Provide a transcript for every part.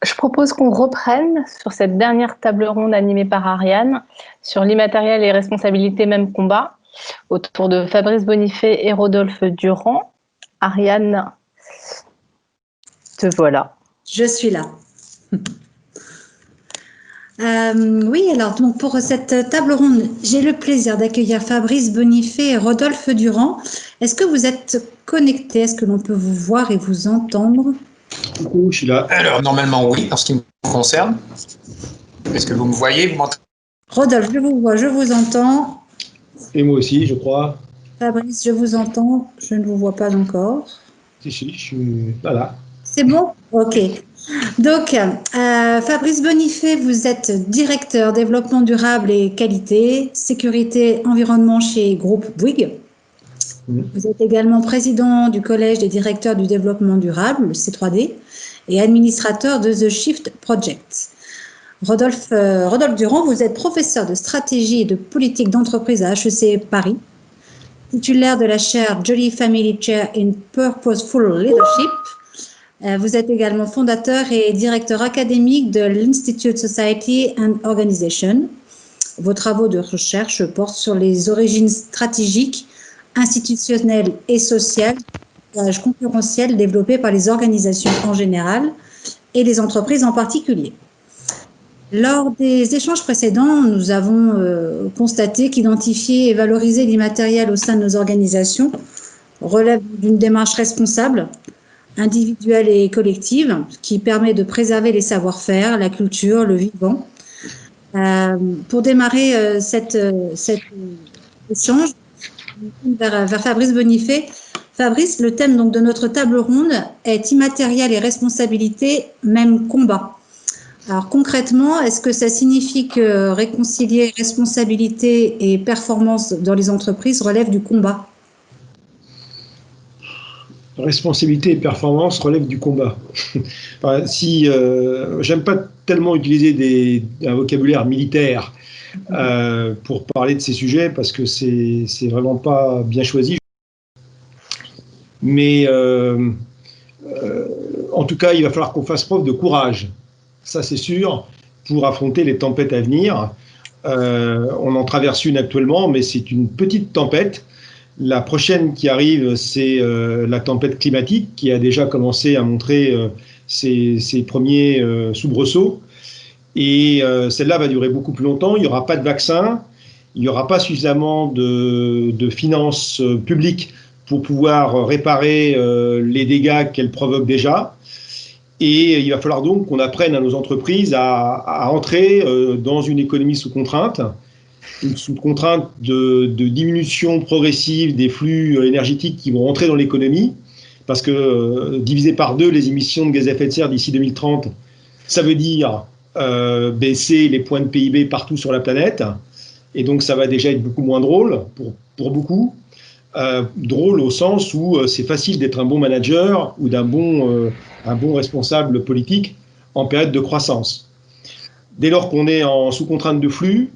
Je propose qu'on reprenne sur cette dernière table ronde animée par Ariane sur l'immatériel et responsabilité même combat autour de Fabrice Bonifay et Rodolphe Durand. Ariane, te voilà. Je suis là. Oui, alors donc pour cette table ronde, j'ai le plaisir d'accueillir Fabrice Bonifay et Rodolphe Durand. Est-ce que vous êtes connectés? Est-ce que l'on peut vous voir et vous entendre? Je suis là. Alors, normalement, oui, en ce qui me concerne. Est-ce que vous me voyez, vous m'entendez? Rodolphe, je vous vois, je vous entends. Et moi aussi, je crois. Fabrice, je vous entends, je ne vous vois pas encore. Si, je suis là. C'est bon? Ok. Donc, Fabrice Bonifay, vous êtes directeur développement durable et qualité, sécurité, environnement chez Groupe Bouygues. Vous êtes également président du Collège des directeurs du développement durable, le C3D, et administrateur de The Shift Project. Rodolphe Durand, vous êtes professeur de stratégie et de politique d'entreprise à HEC Paris, titulaire de la chaire Jolly Family Chair in Purposeful Leadership. Vous êtes également fondateur et directeur académique de l'Institute Society and Organization. Vos travaux de recherche portent sur les origines stratégiques, institutionnelles et sociales concurrentielles développées par les organisations en général et les entreprises en particulier. Lors des échanges précédents, nous avons constaté qu'identifier et valoriser l'immatériel au sein de nos organisations relève d'une démarche responsable, individuelle et collective, qui permet de préserver les savoir-faire, la culture, le vivant. Pour démarrer cet échange, vers Fabrice Bonifay. Fabrice, le thème donc de notre table ronde est immatériel et responsabilité, même combat. Alors concrètement, est-ce que ça signifie que réconcilier responsabilité et performance dans les entreprises relève du combat? Responsabilité et performance relèvent du combat. Enfin, j'aime pas tellement utiliser un vocabulaire militaire pour parler de ces sujets parce que c'est vraiment pas bien choisi. Mais en tout cas, il va falloir qu'on fasse preuve de courage. Ça, c'est sûr, pour affronter les tempêtes à venir. On en traverse une actuellement, mais c'est une petite tempête. La prochaine qui arrive, c'est la tempête climatique qui a déjà commencé à montrer ses premiers soubresauts. Et celle-là va durer beaucoup plus longtemps. Il n'y aura pas de vaccin, il n'y aura pas suffisamment de finances publiques pour pouvoir réparer les dégâts qu'elle provoque déjà. Et il va falloir donc qu'on apprenne à nos entreprises à entrer dans une économie sous contrainte de diminution progressive des flux énergétiques qui vont rentrer dans l'économie, parce que diviser par 2 les émissions de gaz à effet de serre d'ici 2030, ça veut dire baisser les points de PIB partout sur la planète, et donc ça va déjà être beaucoup moins drôle pour beaucoup. Drôle au sens où c'est facile d'être un bon manager ou un bon responsable politique en période de croissance. Dès lors qu'on est sous contrainte de flux,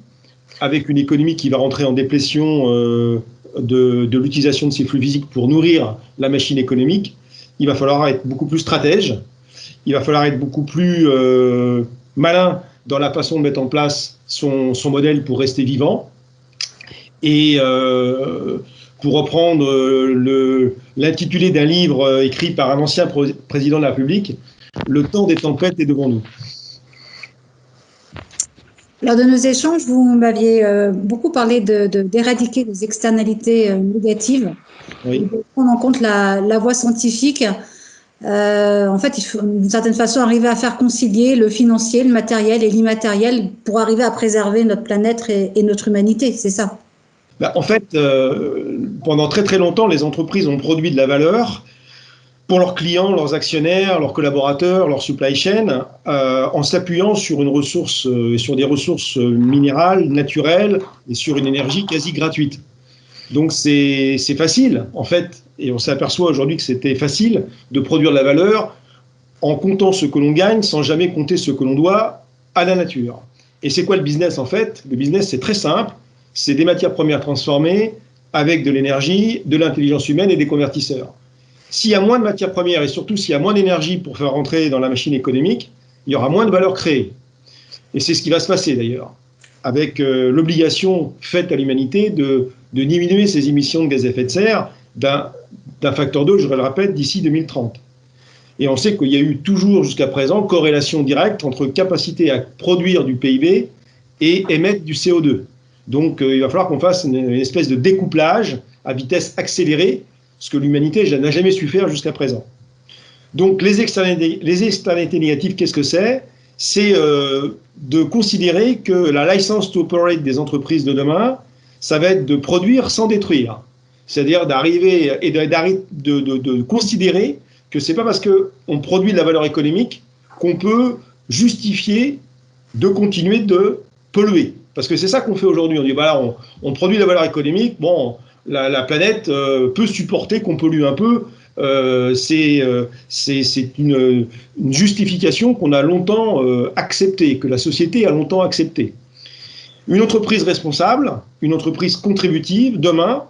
avec une économie qui va rentrer en déplétion de l'utilisation de ces flux physiques pour nourrir la machine économique, il va falloir être beaucoup plus stratège, il va falloir être beaucoup plus malin dans la façon de mettre en place son modèle pour rester vivant. Et pour reprendre l'intitulé d'un livre écrit par un ancien président de la République, le temps des tempêtes est devant nous. Lors de nos échanges, vous m'aviez beaucoup parlé d'éradiquer les externalités négatives, oui. De prendre en compte la voie scientifique. En fait, il faut d'une certaine façon arriver à faire concilier le financier, le matériel et l'immatériel pour arriver à préserver notre planète et notre humanité, c'est ça? En fait, pendant très très longtemps, les entreprises ont produit de la valeur pour leurs clients, leurs actionnaires, leurs collaborateurs, leur supply chain, en s'appuyant sur sur des ressources minérales, naturelles, et sur une énergie quasi gratuite. Donc c'est facile, en fait, et on s'aperçoit aujourd'hui que c'était facile de produire de la valeur en comptant ce que l'on gagne sans jamais compter ce que l'on doit à la nature. Et c'est quoi le business, en fait? Le business, c'est très simple, c'est des matières premières transformées avec de l'énergie, de l'intelligence humaine et des convertisseurs. S'il y a moins de matières premières et surtout s'il y a moins d'énergie pour faire rentrer dans la machine économique, il y aura moins de valeur créée. Et c'est ce qui va se passer d'ailleurs, avec l'obligation faite à l'humanité de diminuer ses émissions de gaz à effet de serre d'un facteur 2, je le répète, d'ici 2030. Et on sait qu'il y a eu toujours jusqu'à présent corrélation directe entre capacité à produire du PIB et émettre du CO2. Donc il va falloir qu'on fasse une espèce de découplage à vitesse accélérée, ce que l'humanité n'a jamais su faire jusqu'à présent. Donc les externalités négatives, qu'est-ce que c'est? C'est de considérer que la license to operate des entreprises de demain, ça va être de produire sans détruire. C'est-à-dire d'arriver et de considérer que ce n'est pas parce qu'on produit de la valeur économique qu'on peut justifier de continuer de polluer. Parce que c'est ça qu'on fait aujourd'hui. On dit, voilà, on produit de la valeur économique, bon, la planète peut supporter qu'on pollue un peu. C'est une justification qu'on a longtemps acceptée, que la société a longtemps acceptée. Une entreprise responsable, une entreprise contributive, demain,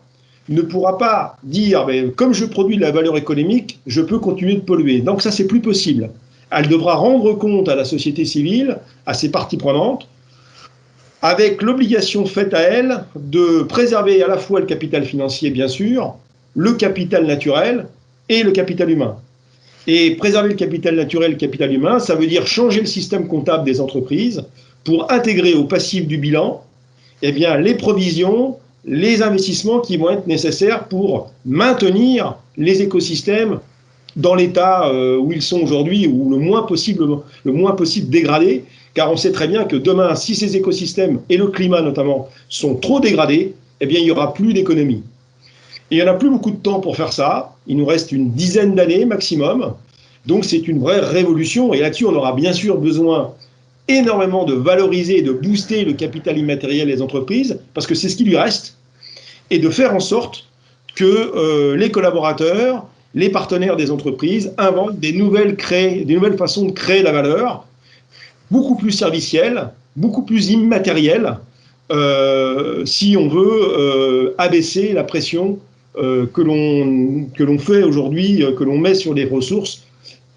ne pourra pas dire, mais comme je produis de la valeur économique, je peux continuer de polluer. Donc ça, c'est plus possible. Elle devra rendre compte à la société civile, à ses parties prenantes, avec l'obligation faite à elle de préserver à la fois le capital financier, bien sûr, le capital naturel et le capital humain. Et préserver le capital naturel et le capital humain, ça veut dire changer le système comptable des entreprises pour intégrer au passif du bilan eh bien, les provisions, les investissements qui vont être nécessaires pour maintenir les écosystèmes dans l'état où ils sont aujourd'hui, ou le moins possible dégradés, car on sait très bien que demain, si ces écosystèmes, et le climat notamment, sont trop dégradés, eh bien, il n'y aura plus d'économie. Et il n'y en a plus beaucoup de temps pour faire ça, il nous reste une dizaine d'années maximum, donc c'est une vraie révolution, et là-dessus, on aura bien sûr besoin énormément de valoriser et de booster le capital immatériel des entreprises, parce que c'est ce qui lui reste, et de faire en sorte que les collaborateurs, les partenaires des entreprises inventent des nouvelles façons de créer la valeur, beaucoup plus servicielles, beaucoup plus immatérielles, si on veut abaisser la pression que l'on fait aujourd'hui, que l'on met sur les ressources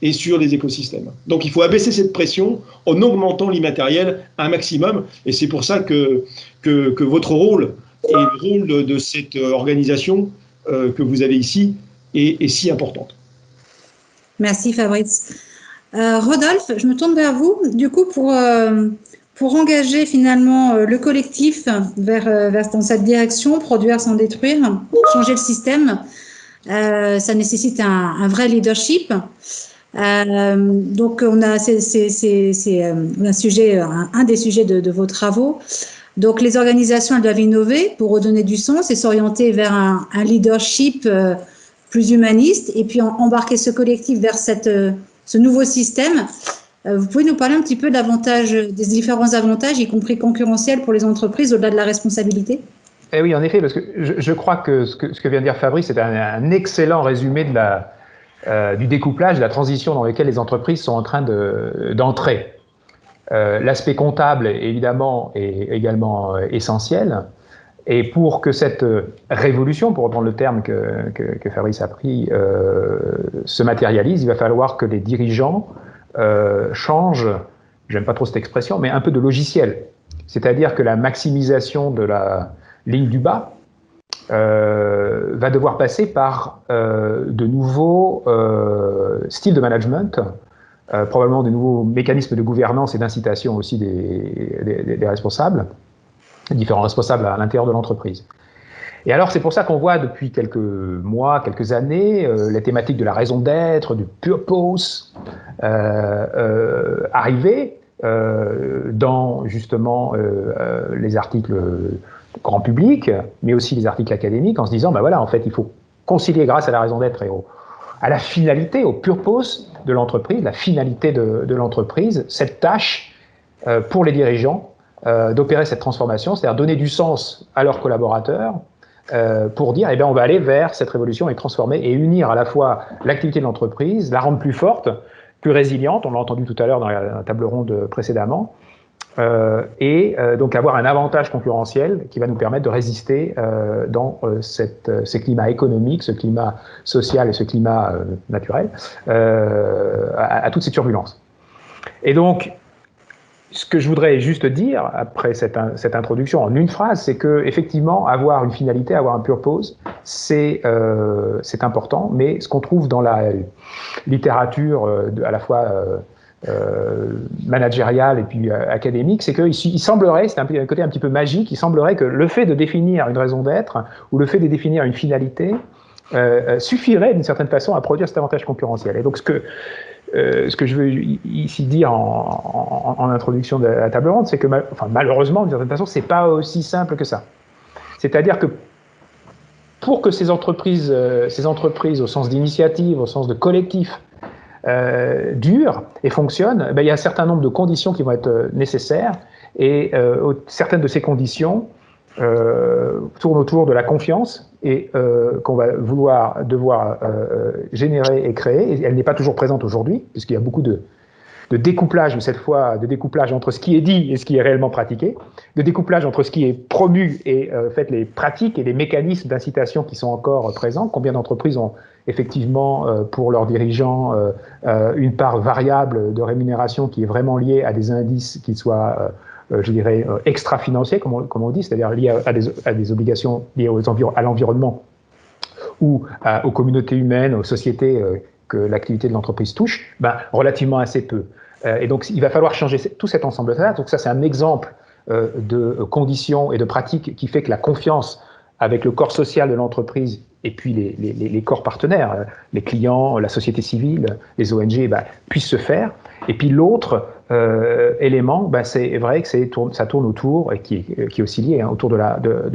et sur les écosystèmes. Donc il faut abaisser cette pression en augmentant l'immatériel un maximum, et c'est pour ça que votre rôle et le rôle de cette organisation que vous avez ici est si importante. Merci Fabrice. Rodolphe, je me tourne vers vous, du coup, pour engager finalement le collectif vers dans cette direction, produire sans détruire, changer le système, ça nécessite un vrai leadership. Donc on a c'est un des sujets de vos travaux. Donc les organisations, elles doivent innover pour redonner du sens et s'orienter vers un leadership plus humaniste, et puis embarquer ce collectif vers ce nouveau système. Vous pouvez nous parler un petit peu des différents avantages, y compris concurrentiels pour les entreprises, au-delà de la responsabilité? Eh oui, en effet, parce que je crois que ce que vient de dire Fabrice, c'est un excellent résumé du découplage, de la transition dans laquelle les entreprises sont en train d'entrer. L'aspect comptable, évidemment, est également essentiel. Et pour que cette révolution, pour reprendre le terme que Fabrice a pris, se matérialise, il va falloir que les dirigeants changent, j'aime pas trop cette expression, mais un peu de logiciel. C'est-à-dire que la maximisation de la ligne du bas va devoir passer par de nouveaux styles de management, probablement de nouveaux mécanismes de gouvernance et d'incitation aussi des responsables, différents responsables à l'intérieur de l'entreprise. Et alors, c'est pour ça qu'on voit depuis quelques mois, quelques années, la thématique de la raison d'être, du purpose, arriver dans justement les articles grand public, mais aussi les articles académiques, en se disant, ben voilà, en fait, il faut concilier grâce à la raison d'être et à la finalité, au purpose de l'entreprise, la finalité de l'entreprise, cette tâche pour les dirigeants d'opérer cette transformation, c'est-à-dire donner du sens à leurs collaborateurs pour dire, eh bien, on va aller vers cette révolution et transformer et unir à la fois l'activité de l'entreprise, la rendre plus forte, plus résiliente, on l'a entendu tout à l'heure dans la table ronde précédemment, et donc avoir un avantage concurrentiel qui va nous permettre de résister dans ces climats économiques, ce climat social et ce climat naturel, à toutes ces turbulences. Et donc, ce que je voudrais juste dire, après cette introduction, en une phrase, c'est que effectivement, avoir une finalité, avoir un purpose, c'est important, mais ce qu'on trouve dans la littérature à la fois managériale et puis académique, c'est qu'il semblerait, c'est un côté un petit peu magique, il semblerait que le fait de définir une raison d'être ou le fait de définir une finalité suffirait d'une certaine façon à produire cet avantage concurrentiel. Et donc ce que je veux ici dire en introduction de la table ronde, c'est que malheureusement, d'une certaine façon, c'est pas aussi simple que ça. C'est-à-dire que pour que ces entreprises au sens d'initiative, au sens de collectif, durent et fonctionnent, il y a un certain nombre de conditions qui vont être nécessaires, et certaines de ces conditions tournent autour de la confiance et qu'on va devoir générer et créer. Et elle n'est pas toujours présente aujourd'hui, puisqu'il y a beaucoup de découplage, mais cette fois de découplage entre ce qui est dit et ce qui est réellement pratiqué, de découplage entre ce qui est promu et les pratiques et les mécanismes d'incitation qui sont encore présents. Combien d'entreprises ont effectivement pour leurs dirigeants une part variable de rémunération qui est vraiment liée à des indices qui soient je dirais, extra-financiers, comme on dit, c'est-à-dire liés à des obligations liées à l'environnement ou aux communautés humaines, aux sociétés que l'activité de l'entreprise touche, relativement assez peu. Et donc, il va falloir changer tout cet ensemble-là. Donc ça, c'est un exemple de conditions et de pratiques qui fait que la confiance avec le corps social de l'entreprise et puis les corps partenaires, les clients, la société civile, les ONG, puissent se faire. Et puis l'autre élément, c'est vrai que ça tourne autour, et qui est aussi lié, autour de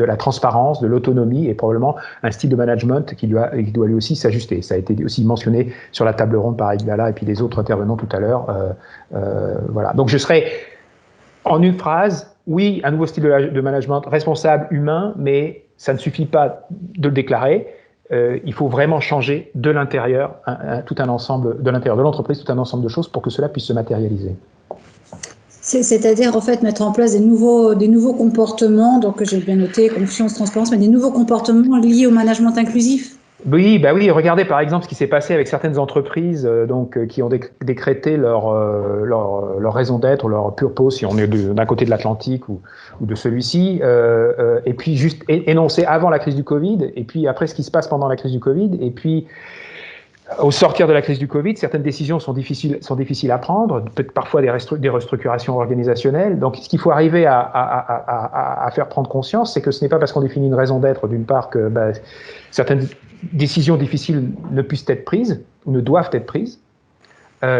la transparence, de l'autonomie, et probablement un style de management qui doit lui aussi s'ajuster. Ça a été aussi mentionné sur la table ronde par Iglala et puis les autres intervenants tout à l'heure. Voilà. Donc je serais, en une phrase, oui, un nouveau style de management responsable, humain, mais ça ne suffit pas de le déclarer. Il faut vraiment changer de l'intérieur, tout un ensemble, de l'intérieur de l'entreprise, tout un ensemble de choses pour que cela puisse se matérialiser. C'est-à-dire, en fait, mettre en place des nouveaux comportements, donc j'ai bien noté confiance, transparence, mais des nouveaux comportements liés au management inclusif. Oui, regardez par exemple ce qui s'est passé avec certaines entreprises qui ont décrété leur raison d'être, leur purpose, si on est d'un côté de l'Atlantique ou de celui-ci, et puis juste énoncé avant la crise du Covid, et puis après ce qui se passe pendant la crise du Covid, et puis au sortir de la crise du Covid, certaines décisions sont difficiles à prendre, peut-être parfois des restructurations organisationnelles. Donc, ce qu'il faut arriver à faire prendre conscience, c'est que ce n'est pas parce qu'on définit une raison d'être, d'une part, que certaines décisions difficiles ne puissent être prises ou ne doivent être prises,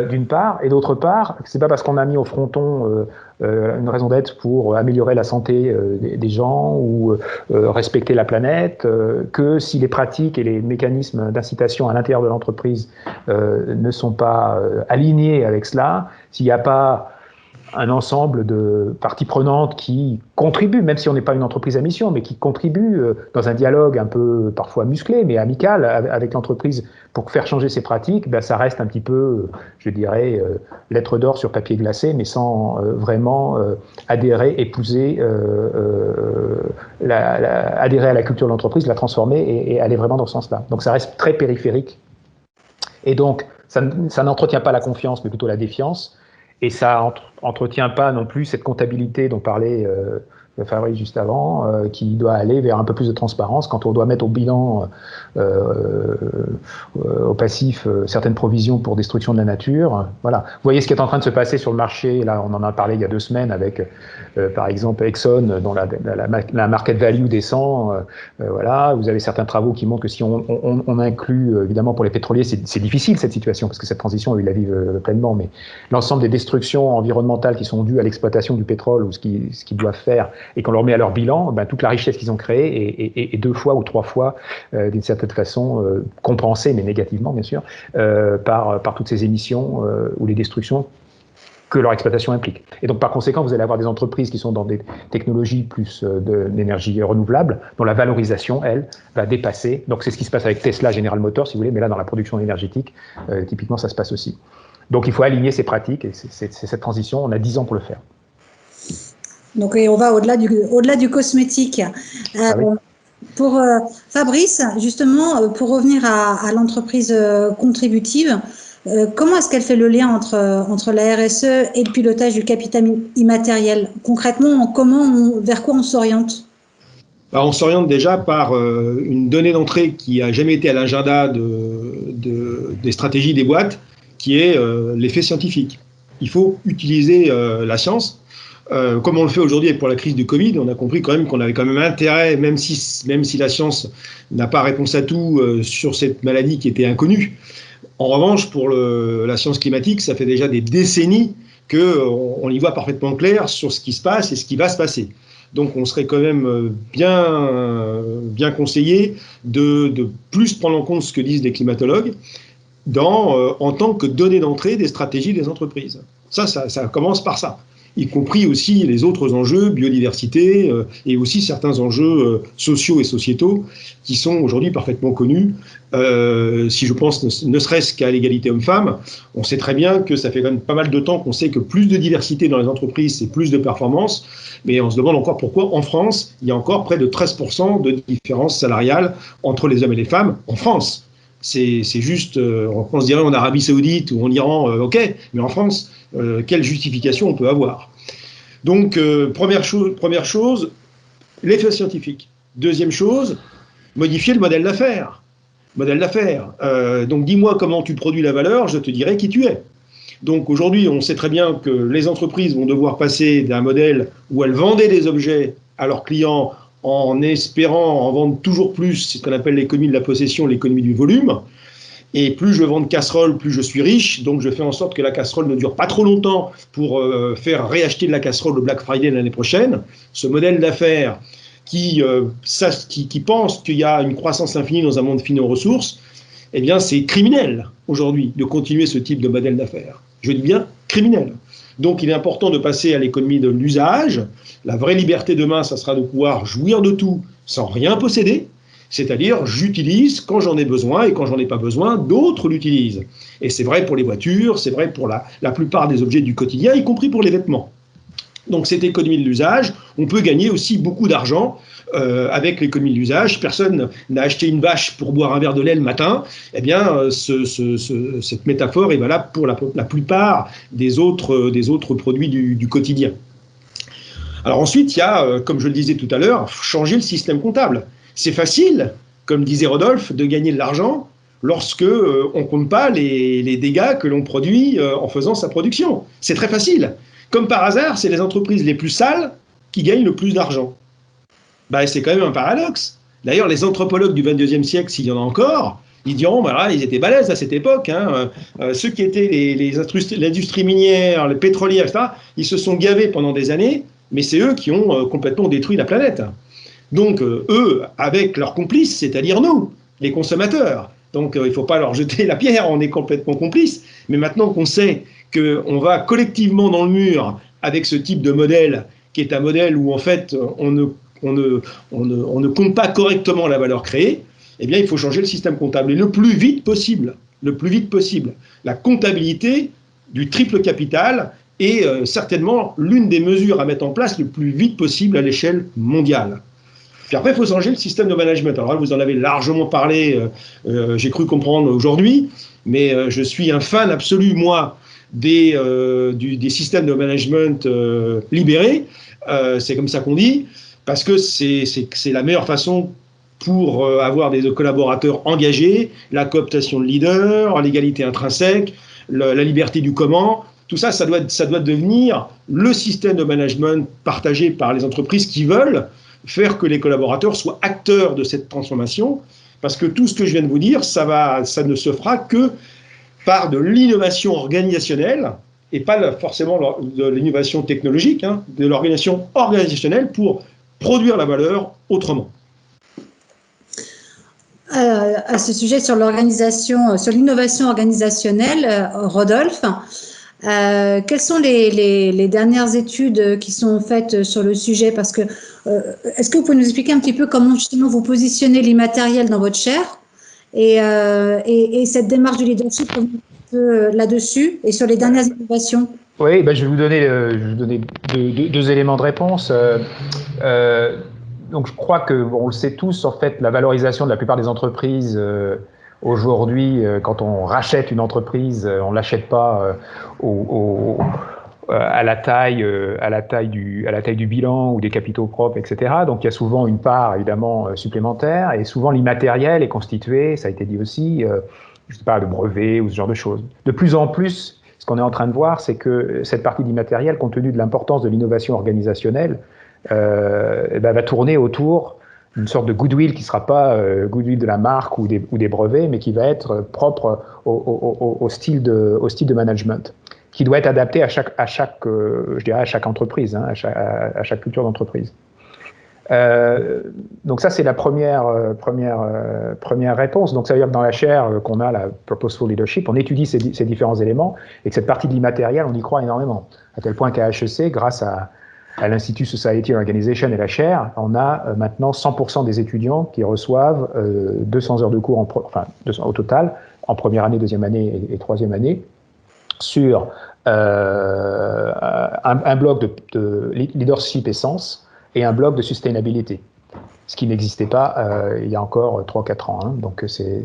d'une part, et d'autre part, c'est pas parce qu'on a mis au fronton une raison d'être pour améliorer la santé des gens ou respecter la planète, que si les pratiques et les mécanismes d'incitation à l'intérieur de l'entreprise ne sont pas alignés avec cela, s'il n'y a pas un ensemble de parties prenantes qui contribuent, même si on n'est pas une entreprise à mission, mais qui contribuent dans un dialogue un peu parfois musclé, mais amical avec l'entreprise pour faire changer ses pratiques, ça reste un petit peu, je dirais, lettre d'or sur papier glacé, mais sans vraiment adhérer, épouser, adhérer à la culture de l'entreprise, la transformer et aller vraiment dans ce sens-là. Donc ça reste très périphérique. Et donc, ça n'entretient pas la confiance, mais plutôt la défiance. Et ça entretient pas non plus cette comptabilité dont parlait Fabrice juste avant, qui doit aller vers un peu plus de transparence quand on doit mettre au bilan, au passif, certaines provisions pour destruction de la nature. Voilà. Vous voyez ce qui est en train de se passer sur le marché. Là, on en a parlé il y a 2 semaines avec, par exemple, Exxon, dont la market value descend. Voilà. Vous avez certains travaux qui montrent que si on inclut, évidemment, pour les pétroliers, c'est difficile cette situation parce que cette transition, ils la vivent pleinement. Mais l'ensemble des destructions environnementales qui sont dues à l'exploitation du pétrole ou ce qu'ils doivent faire, et qu'on leur met à leur bilan, toute la richesse qu'ils ont créée est 2 fois ou 3 fois, d'une certaine façon, compensée, mais négativement bien sûr, par toutes ces émissions ou les destructions que leur exploitation implique. Et donc par conséquent, vous allez avoir des entreprises qui sont dans des technologies plus d'énergie renouvelable, dont la valorisation, elle, va dépasser. Donc c'est ce qui se passe avec Tesla, General Motors, si vous voulez, mais là dans la production énergétique, typiquement ça se passe aussi. Donc il faut aligner ces pratiques, et c'est cette transition, on a 10 ans pour le faire. Donc, on va au-delà du cosmétique. Oui. Pour Fabrice, justement, pour revenir à l'entreprise contributive, comment est-ce qu'elle fait le lien entre la RSE et le pilotage du capital immatériel? Concrètement, vers quoi on s'oriente? On s'oriente déjà par une donnée d'entrée qui n'a jamais été à l'agenda des stratégies des boîtes, qui est l'effet scientifique. Il faut utiliser la science. Comme on le fait aujourd'hui pour la crise du Covid, on a compris quand même qu'on avait quand même intérêt, même si la science n'a pas réponse à tout sur cette maladie qui était inconnue. En revanche, pour la science climatique, ça fait déjà des décennies qu'on y voit parfaitement clair sur ce qui se passe et ce qui va se passer. Donc on serait quand même bien conseillé de plus prendre en compte ce que disent les climatologues en tant que données d'entrée des stratégies des entreprises. Ça commence par ça, y compris aussi les autres enjeux, biodiversité, et aussi certains enjeux sociaux et sociétaux qui sont aujourd'hui parfaitement connus. Si je pense ne serait-ce qu'à l'égalité homme-femme, on sait très bien que ça fait quand même pas mal de temps qu'on sait que plus de diversité dans les entreprises, c'est plus de performance, mais on se demande encore pourquoi en France, il y a encore près de 13% de différence salariale entre les hommes et les femmes en France. C'est juste, on se dirait en Arabie Saoudite ou en Iran, ok, mais en France, quelle justification on peut avoir? Donc, première chose, l'effet scientifique. Deuxième chose, modifier le modèle d'affaires. Donc, dis-moi comment tu produis la valeur, je te dirai qui tu es. Donc, aujourd'hui, on sait très bien que les entreprises vont devoir passer d'un modèle où elles vendaient des objets à leurs clients en espérant en vendre toujours plus, c'est ce qu'on appelle l'économie de la possession, l'économie du volume. Et plus je vends de casseroles, plus je suis riche. Donc je fais en sorte que la casserole ne dure pas trop longtemps pour faire réacheter de la casserole le Black Friday l'année prochaine. Ce modèle d'affaires qui pense qu'il y a une croissance infinie dans un monde fini en ressources, eh bien c'est criminel aujourd'hui de continuer ce type de modèle d'affaires. Je dis bien criminel. Donc il est important de passer à l'économie de l'usage. La vraie liberté demain, ça sera de pouvoir jouir de tout sans rien posséder. C'est-à-dire, j'utilise quand j'en ai besoin et quand j'en ai pas besoin, d'autres l'utilisent. Et c'est vrai pour les voitures, c'est vrai pour la plupart des objets du quotidien, y compris pour les vêtements. Donc cette économie de l'usage, on peut gagner aussi beaucoup d'argent avec l'économie de l'usage. Personne n'a acheté une vache pour boire un verre de lait le matin. Eh bien, cette métaphore est valable pour la plupart des autres produits du quotidien. Alors ensuite, il y a, comme je le disais tout à l'heure, changer le système comptable. C'est facile, comme disait Rodolphe, de gagner de l'argent lorsque on ne compte pas les dégâts que l'on produit en faisant sa production. C'est très facile. Comme par hasard, c'est les entreprises les plus sales qui gagnent le plus d'argent. C'est quand même un paradoxe. D'ailleurs, les anthropologues du XXIe siècle, s'il y en a encore, ils diront, ils étaient balèzes à cette époque. Ceux qui étaient l'industrie minière, les pétrolières, etc., ils se sont gavés pendant des années, mais c'est eux qui ont complètement détruit la planète. Donc, eux, avec leurs complices, c'est-à-dire nous, les consommateurs. Donc, il ne faut pas leur jeter la pierre, on est complètement complices. Mais maintenant qu'on sait qu'on va collectivement dans le mur avec ce type de modèle, qui est un modèle où, en fait, on ne compte pas correctement la valeur créée, eh bien, il faut changer le système comptable. Et le plus vite possible. La comptabilité du triple capital est certainement l'une des mesures à mettre en place le plus vite possible à l'échelle mondiale. Puis après, il faut changer le système de management. Alors là, vous en avez largement parlé, j'ai cru comprendre aujourd'hui, mais je suis un fan absolu, moi, des systèmes de management libérés. C'est comme ça qu'on dit, parce que c'est la meilleure façon pour avoir des collaborateurs engagés, la cooptation de leaders, l'égalité intrinsèque, la liberté du comment. Tout ça, ça doit devenir le système de management partagé par les entreprises qui veulent faire que les collaborateurs soient acteurs de cette transformation, parce que tout ce que je viens de vous dire, ça ne se fera que par de l'innovation organisationnelle, et pas forcément de l'innovation technologique, de l'organisation organisationnelle pour produire la valeur autrement. À ce sujet, sur l'innovation organisationnelle, Rodolphe, quelles sont les dernières études qui sont faites sur le sujet? Parce que, est-ce que vous pouvez nous expliquer un petit peu comment justement vous positionnez l'immatériel dans votre chaire et cette démarche du leadership là-dessus et sur les dernières innovations? Oui, je vais vous donner deux éléments de réponse. Donc je crois que, on le sait tous, en fait, la valorisation de la plupart des entreprises Aujourd'hui, quand on rachète une entreprise, on ne l'achète pas à la taille du bilan ou des capitaux propres, etc. Donc il y a souvent une part évidemment supplémentaire, et souvent l'immatériel est constitué, ça a été dit aussi, je sais pas, de brevets ou ce genre de choses. De plus en plus, ce qu'on est en train de voir, c'est que cette partie d'immatériel, compte tenu de l'importance de l'innovation organisationnelle, va tourner autour d'une sorte de goodwill qui ne sera pas goodwill de la marque ou des brevets, mais qui va être propre au style de management, qui doit être adapté à chaque entreprise, hein, à chaque culture d'entreprise. Donc ça, c'est la première réponse. Donc ça veut dire que dans la chaire qu'on a, la Purposeful Leadership, on étudie ces différents éléments, et que cette partie de l'immatériel, on y croit énormément. À tel point qu'à HEC, grâce à l'Institut Society and Organization et la chaire, on a maintenant 100% des étudiants qui reçoivent 200 heures de cours, au total, en première année, deuxième année et troisième année, sur un bloc de leadership essence et un bloc de sustainability, ce qui n'existait pas il y a encore 3-4 ans. Hein. Donc c'est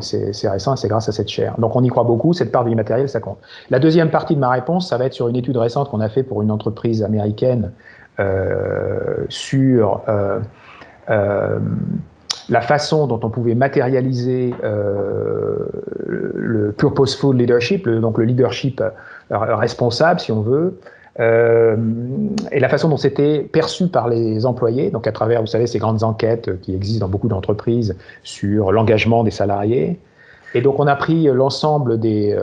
récent, et c'est grâce à cette chaire. Donc on y croit beaucoup, cette part de l'immatériel, ça compte. La deuxième partie de ma réponse, ça va être sur une étude récente qu'on a fait pour une entreprise américaine sur la façon dont on pouvait matérialiser le purposeful leadership, donc le leadership responsable, si on veut, et la façon dont c'était perçu par les employés, donc à travers, vous savez, ces grandes enquêtes qui existent dans beaucoup d'entreprises sur l'engagement des salariés. Et donc on a pris l'ensemble des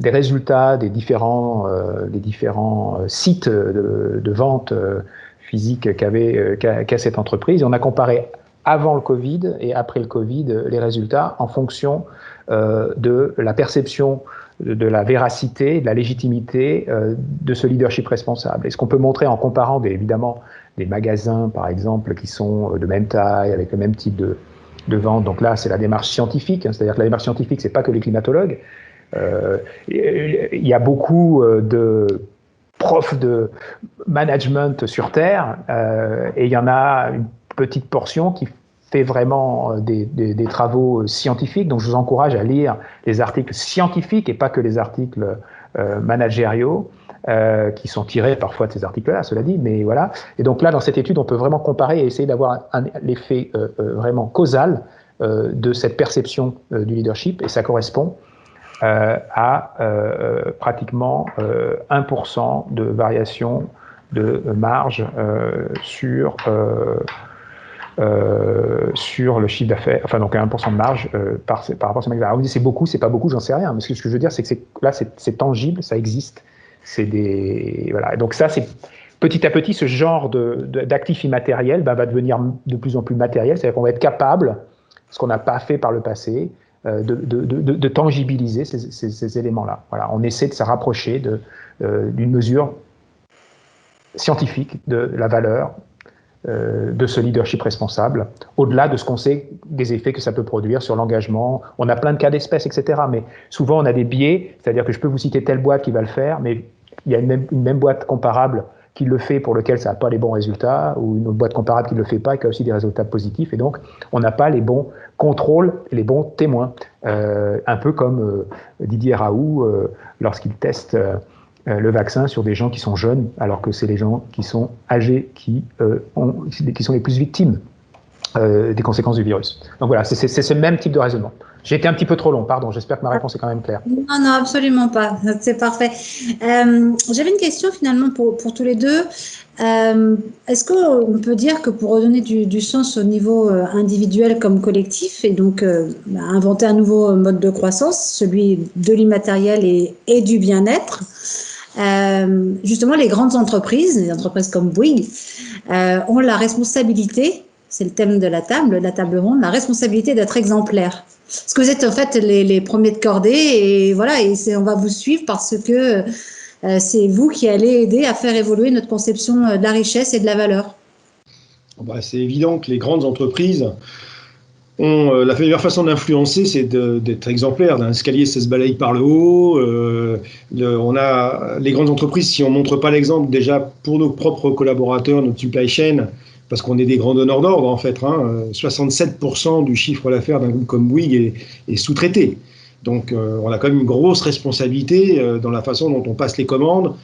résultats des différents sites de vente physique qu'a cette entreprise. Et on a comparé avant le Covid et après le Covid les résultats en fonction de la perception de la véracité, de la légitimité de ce leadership responsable. Et ce qu'on peut montrer en comparant évidemment des magasins, par exemple, qui sont de même taille, avec le même type de vente. Donc là, c'est la démarche scientifique, hein, c'est-à-dire que la démarche scientifique, c'est pas que les climatologues. Il y a beaucoup de profs de management sur Terre, et il y en a une petite portion qui fait vraiment des travaux scientifiques. Donc je vous encourage à lire les articles scientifiques et pas que les articles managériaux, qui sont tirés parfois de ces articles-là, cela dit, mais voilà. Et donc là, dans cette étude, on peut vraiment comparer et essayer d'avoir l'effet vraiment causal de cette perception du leadership, et ça correspond à pratiquement 1% de variation de marge sur le chiffre d'affaires, enfin donc 1% de marge par rapport à ce magasin. Alors, on dit c'est beaucoup, c'est pas beaucoup, j'en sais rien, mais ce que je veux dire, c'est que là c'est tangible, ça existe. Voilà. Et donc ça, c'est petit à petit, ce genre d'actifs immatériels va devenir de plus en plus matériel, c'est-à-dire qu'on va être capable, ce qu'on n'a pas fait par le passé, de tangibiliser ces éléments-là. Voilà, on essaie de se rapprocher d'une mesure scientifique de la valeur de ce leadership responsable, au-delà de ce qu'on sait des effets que ça peut produire sur l'engagement. On a plein de cas d'espèces, etc. Mais souvent, on a des biais, c'est-à-dire que je peux vous citer telle boîte qui va le faire, mais il y a une même boîte comparable qui le fait pour lequel ça n'a pas les bons résultats, ou une autre boîte comparable qui ne le fait pas et qui a aussi des résultats positifs, et donc on n'a pas les bons contrôles et les bons témoins. Un peu comme Didier Raoult, lorsqu'il teste le vaccin sur des gens qui sont jeunes, alors que c'est les gens qui sont âgés qui sont les plus victimes des conséquences du virus. Donc voilà, c'est ce même type de raisonnement. J'ai été un petit peu trop long, pardon, j'espère que ma réponse est quand même claire. Non, absolument pas, c'est parfait. J'avais une question finalement pour tous les deux. Est-ce qu'on peut dire que pour redonner du sens au niveau individuel comme collectif, et donc inventer un nouveau mode de croissance, celui de l'immatériel et du bien-être, justement les grandes entreprises, les entreprises comme Bouygues, ont la responsabilité, c'est le thème de la table ronde, la responsabilité d'être exemplaires. Parce que vous êtes en fait les premiers de cordée, et voilà, et on va vous suivre parce que c'est vous qui allez aider à faire évoluer notre conception de la richesse et de la valeur. C'est évident que les grandes entreprises ont la meilleure façon d'influencer, c'est d'être exemplaire. D'un escalier, ça se balaye par le haut. On a les grandes entreprises, si on montre pas l'exemple déjà pour nos propres collaborateurs, notre supply chain, parce qu'on est des grands donneurs d'ordre en fait. 67% du chiffre d'affaires d'un groupe comme Bouygues est sous-traité. Donc on a quand même une grosse responsabilité dans la façon dont on passe les commandes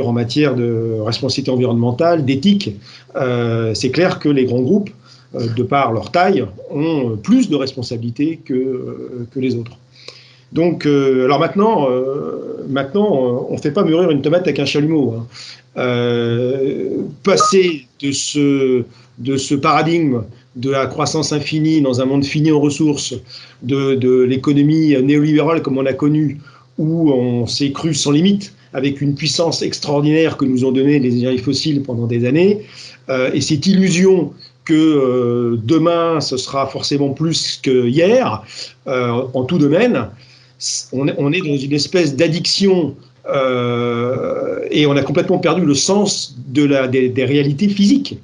en matière de responsabilité environnementale, d'éthique. C'est clair que les grands groupes, de par leur taille, ont plus de responsabilités que les autres. Donc, alors maintenant, on ne fait pas mûrir une tomate avec un chalumeau. Passer de ce paradigme de la croissance infinie dans un monde fini en ressources, de l'économie néolibérale comme on l'a connue, où on s'est cru sans limite, avec une puissance extraordinaire que nous ont donné les énergies fossiles pendant des années, et cette illusion que demain ce sera forcément plus que hier, en tout domaine, on est dans une espèce d'addiction et on a complètement perdu le sens des réalités physiques.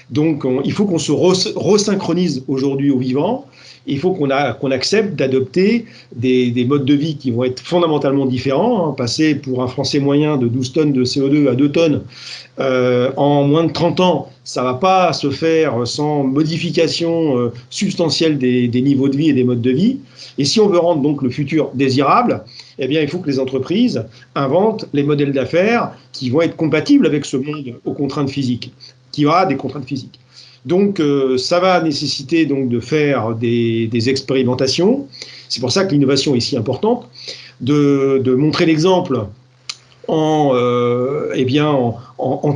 Donc il faut qu'on se resynchronise aujourd'hui au vivant. Il faut qu'on accepte d'adopter des modes de vie qui vont être fondamentalement différents. Passer pour un Français moyen de 12 tonnes de CO2 à 2 tonnes en moins de 30 ans, ça ne va pas se faire sans modification substantielle des niveaux de vie et des modes de vie. Et si on veut rendre donc le futur désirable, eh bien, il faut que les entreprises inventent les modèles d'affaires qui vont être compatibles avec ce monde aux contraintes physiques, qui aura des contraintes physiques. Donc, ça va nécessiter donc de faire des expérimentations. C'est pour ça que l'innovation est si importante, de montrer l'exemple en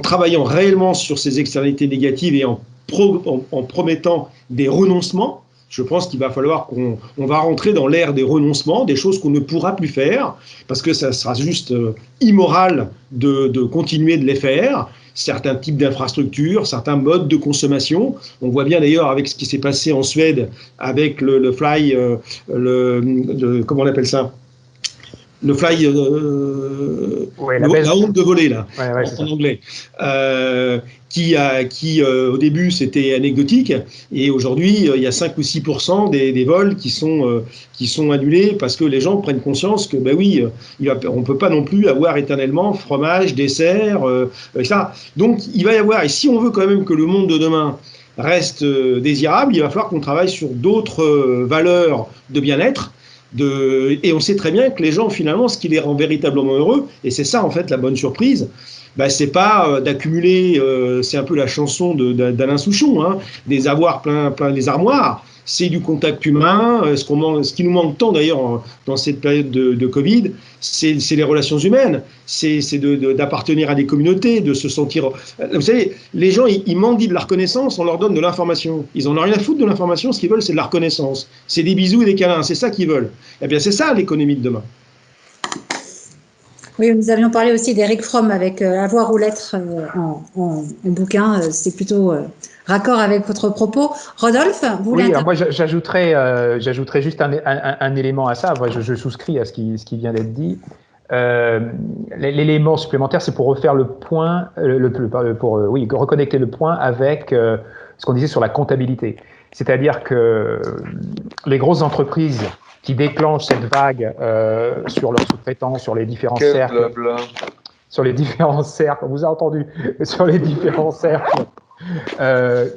travaillant réellement sur ces externalités négatives et en promettant des renoncements. Je pense qu'il va falloir qu'on va rentrer dans l'ère des renoncements, des choses qu'on ne pourra plus faire, parce que ça sera juste immoral de continuer de les faire. Certains types d'infrastructures, certains modes de consommation. On voit bien d'ailleurs avec ce qui s'est passé en Suède, avec le fly, comment on appelle ça ? Le fly, la honte de voler, là, en anglais, qui au début c'était anecdotique, et aujourd'hui il y a 5 ou 6% des vols qui sont annulés parce que les gens prennent conscience que on ne peut pas non plus avoir éternellement fromage, dessert, etc. Donc il va y avoir, et si on veut quand même que le monde de demain reste désirable, il va falloir qu'on travaille sur d'autres valeurs de bien-être. Et on sait très bien que les gens, finalement, ce qui les rend véritablement heureux, et c'est ça en fait la bonne surprise, c'est pas d'accumuler, c'est un peu la chanson d'Alain Souchon, des avoirs plein les armoires. C'est du contact humain. Ce qui nous manque tant d'ailleurs dans cette période de Covid, c'est les relations humaines, c'est d'appartenir à des communautés, de se sentir... Vous savez, les gens, ils mendient de la reconnaissance, on leur donne de l'information. Ils en ont rien à foutre de l'information, ce qu'ils veulent, c'est de la reconnaissance. C'est des bisous et des câlins, c'est ça qu'ils veulent. Eh bien, c'est ça l'économie de demain. Oui, nous avions parlé aussi d'Eric Fromm avec Avoir ou l'être en bouquin. C'est plutôt raccord avec votre propos. Rodolphe, vous voulez... Oui, moi j'ajouterais juste un élément à ça. Je souscris à ce qui vient d'être dit. L'élément supplémentaire, c'est pour refaire le point, reconnecter le point avec ce qu'on disait sur la comptabilité. C'est-à-dire que les grosses entreprises qui déclenchent cette vague sur leurs sous-traitants, sur les différents cercles, sur les différents cercles, on vous a entendu, sur les différents cercles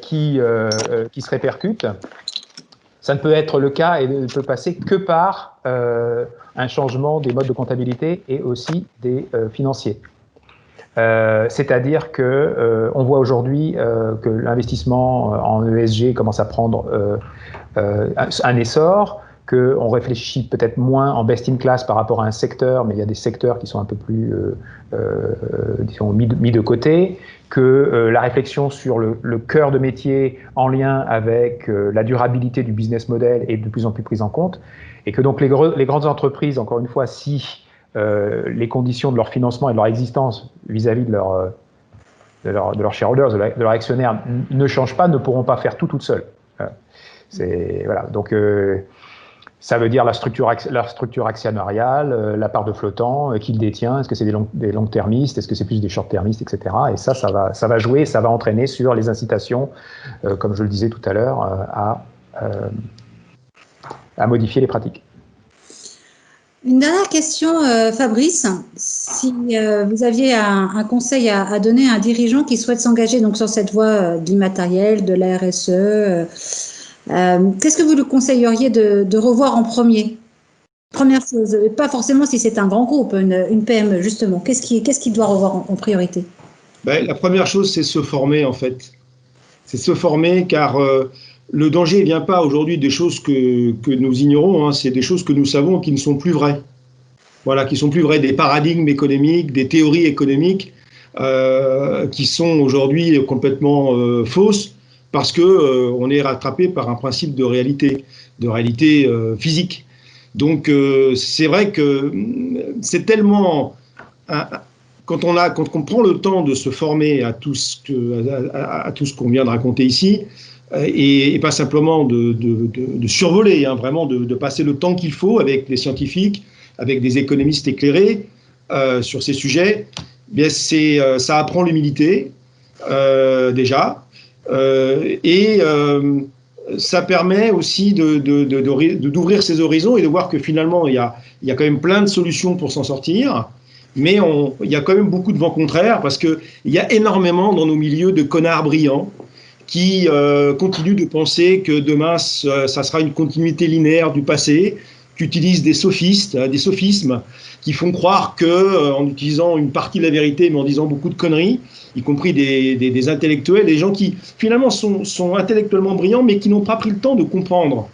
qui se répercutent, ça ne peut être le cas et ne peut passer que par un changement des modes de comptabilité et aussi des financiers. C'est-à-dire que on voit aujourd'hui que l'investissement en ESG commence à prendre un essor, qu'on réfléchit peut-être moins en best-in-class par rapport à un secteur, mais il y a des secteurs qui sont un peu plus disons, mis de côté, que la réflexion sur le cœur de métier en lien avec la durabilité du business model est de plus en plus prise en compte, et que donc les grandes entreprises, encore une fois, si les conditions de leur financement et de leur existence vis-à-vis de leurs shareholders, de leurs actionnaires ne changent pas, ne pourront pas faire tout toutes seules. Voilà. Donc ça veut dire la structure actionnariale, la part de flottant, qui le détient, est-ce que c'est des long-termistes, est-ce que c'est plus des short-termistes, etc. Et ça va jouer, ça va entraîner sur les incitations, comme je le disais tout à l'heure, à modifier les pratiques. Une dernière question, Fabrice. Si vous aviez un conseil à donner à un dirigeant qui souhaite s'engager donc sur cette voie de l'immatériel, de la RSE, qu'est-ce que vous lui conseilleriez de revoir en premier? Première chose, pas forcément si c'est un grand groupe, une PME, justement. Qu'est-ce qu'il doit revoir en priorité? Ben, la première chose, c'est se former, en fait. C'est se former, car le danger ne vient pas aujourd'hui des choses que nous ignorons, hein, c'est des choses que nous savons qui ne sont plus vraies. Voilà, qui sont plus vraies, des paradigmes économiques, des théories économiques qui sont aujourd'hui complètement fausses parce que on est rattrapé par un principe de réalité physique. Donc c'est vrai que c'est tellement quand on prend le temps de se former à tout ce qu'on vient de raconter ici, et pas simplement de survoler, hein, vraiment de passer le temps qu'il faut avec les scientifiques, avec des économistes éclairés sur ces sujets, bien ça apprend l'humilité déjà, et ça permet aussi d'ouvrir ses horizons et de voir que finalement il y a quand même plein de solutions pour s'en sortir. Mais il y a quand même beaucoup de vents contraires parce qu'il y a énormément dans nos milieux de connards brillants qui continuent de penser que demain, ça sera une continuité linéaire du passé, qui utilisent des sophismes, qui font croire qu'en utilisant une partie de la vérité, mais en disant beaucoup de conneries, y compris des intellectuels, des gens qui finalement sont intellectuellement brillants, mais qui n'ont pas pris le temps de comprendre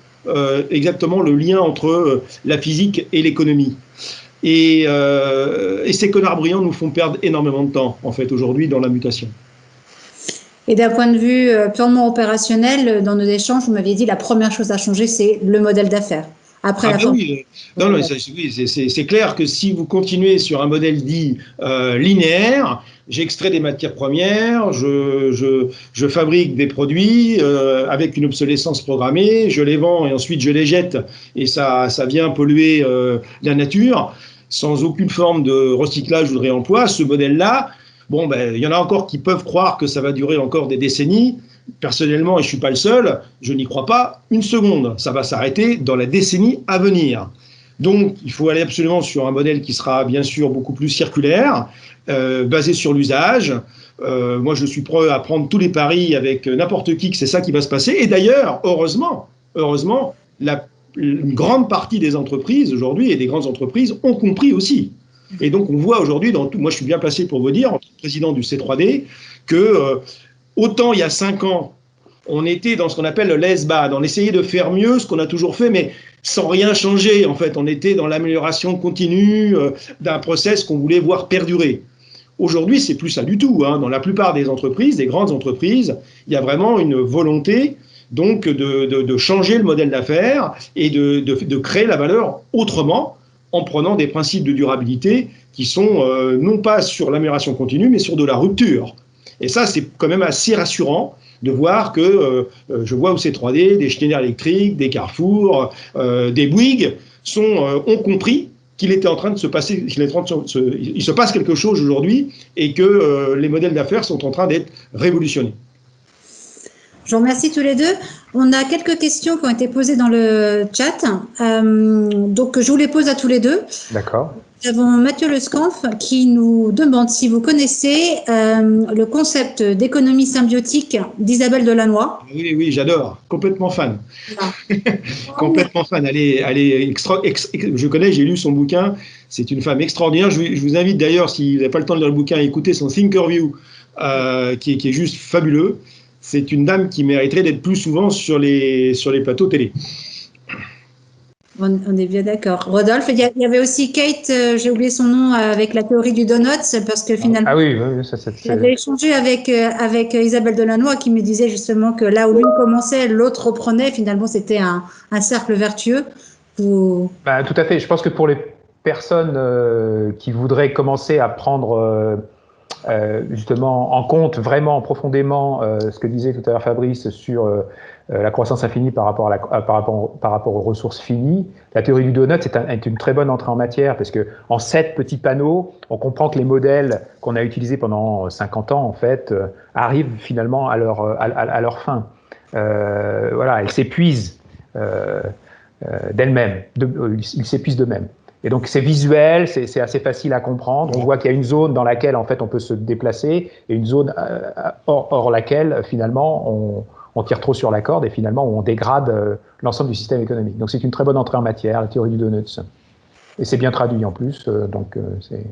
exactement le lien entre la physique et l'économie. Et ces connards brillants nous font perdre énormément de temps, en fait, aujourd'hui, dans la mutation. Et d'un point de vue purement opérationnel, dans nos échanges, vous m'aviez dit la première chose à changer, c'est le modèle d'affaires. Après oui, c'est clair que si vous continuez sur un modèle dit linéaire, j'extrais des matières premières, je fabrique des produits avec une obsolescence programmée, je les vends et ensuite je les jette et ça vient polluer la nature sans aucune forme de recyclage ou de réemploi. Ce modèle-là, bon, ben, il y en a encore qui peuvent croire que ça va durer encore des décennies. Personnellement, et je ne suis pas le seul, je n'y crois pas une seconde. Ça va s'arrêter dans la décennie à venir. Donc, il faut aller absolument sur un modèle qui sera bien sûr beaucoup plus circulaire, basé sur l'usage. Moi, je suis prêt à prendre tous les paris avec n'importe qui que c'est ça qui va se passer. Et d'ailleurs, heureusement, une grande partie des entreprises aujourd'hui et des grandes entreprises ont compris aussi. Et donc, on voit aujourd'hui, moi je suis bien placé pour vous dire, en tant que président du C3D, que autant il y a 5 ans, on était dans ce qu'on appelle le less bad, on essayait de faire mieux ce qu'on a toujours fait, mais sans rien changer. En fait, on était dans l'amélioration continue d'un process qu'on voulait voir perdurer. Aujourd'hui, c'est plus ça du tout, hein. Dans la plupart des entreprises, des grandes entreprises, il y a vraiment une volonté donc de changer le modèle d'affaires et de créer la valeur autrement, en prenant des principes de durabilité qui sont non pas sur l'amélioration continue, mais sur de la rupture. Et ça, c'est quand même assez rassurant de voir que je vois au C3D des Schneider Electric, des Carrefour, des Bouygues ont compris qu'il était en train de se passer, il se passe quelque chose aujourd'hui et que les modèles d'affaires sont en train d'être révolutionnés. Je vous remercie tous les deux. On a quelques questions qui ont été posées dans le chat. Donc, je vous les pose à tous les deux. D'accord. Nous avons Mathieu Lescampf qui nous demande si vous connaissez le concept d'économie symbiotique d'Isabelle Delannoy. Oui, j'adore. Complètement fan. Complètement fan. Elle est je connais, j'ai lu son bouquin. C'est une femme extraordinaire. Je vous invite d'ailleurs, si vous n'avez pas le temps de lire le bouquin, à écouter son Thinkerview, qui est juste fabuleux. C'est une dame qui mériterait d'être plus souvent sur les plateaux télé. On est bien d'accord. Rodolphe, il y avait aussi Kate, j'ai oublié son nom, avec la théorie du donut, parce que finalement, j'avais échangé avec Isabelle Delannoy qui me disait justement que là où l'une commençait, l'autre reprenait. Finalement, c'était un cercle vertueux. Tout à fait. Je pense que pour les personnes qui voudraient commencer à prendre justement en compte vraiment profondément ce que disait tout à l'heure Fabrice sur la croissance infinie par rapport aux ressources finies. La théorie du donut est une très bonne entrée en matière parce que en 7 petits panneaux, on comprend que les modèles qu'on a utilisés pendant 50 ans en fait arrivent finalement à leur fin. Voilà, elles s'épuisent d'elles-mêmes, ils s'épuisent d'eux-mêmes. Et donc c'est visuel, c'est assez facile à comprendre. On voit qu'il y a une zone dans laquelle en fait on peut se déplacer et une zone hors laquelle finalement on tire trop sur la corde et finalement on dégrade l'ensemble du système économique. Donc c'est une très bonne entrée en matière, la théorie du donut. Et c'est bien traduit en plus, donc c'est...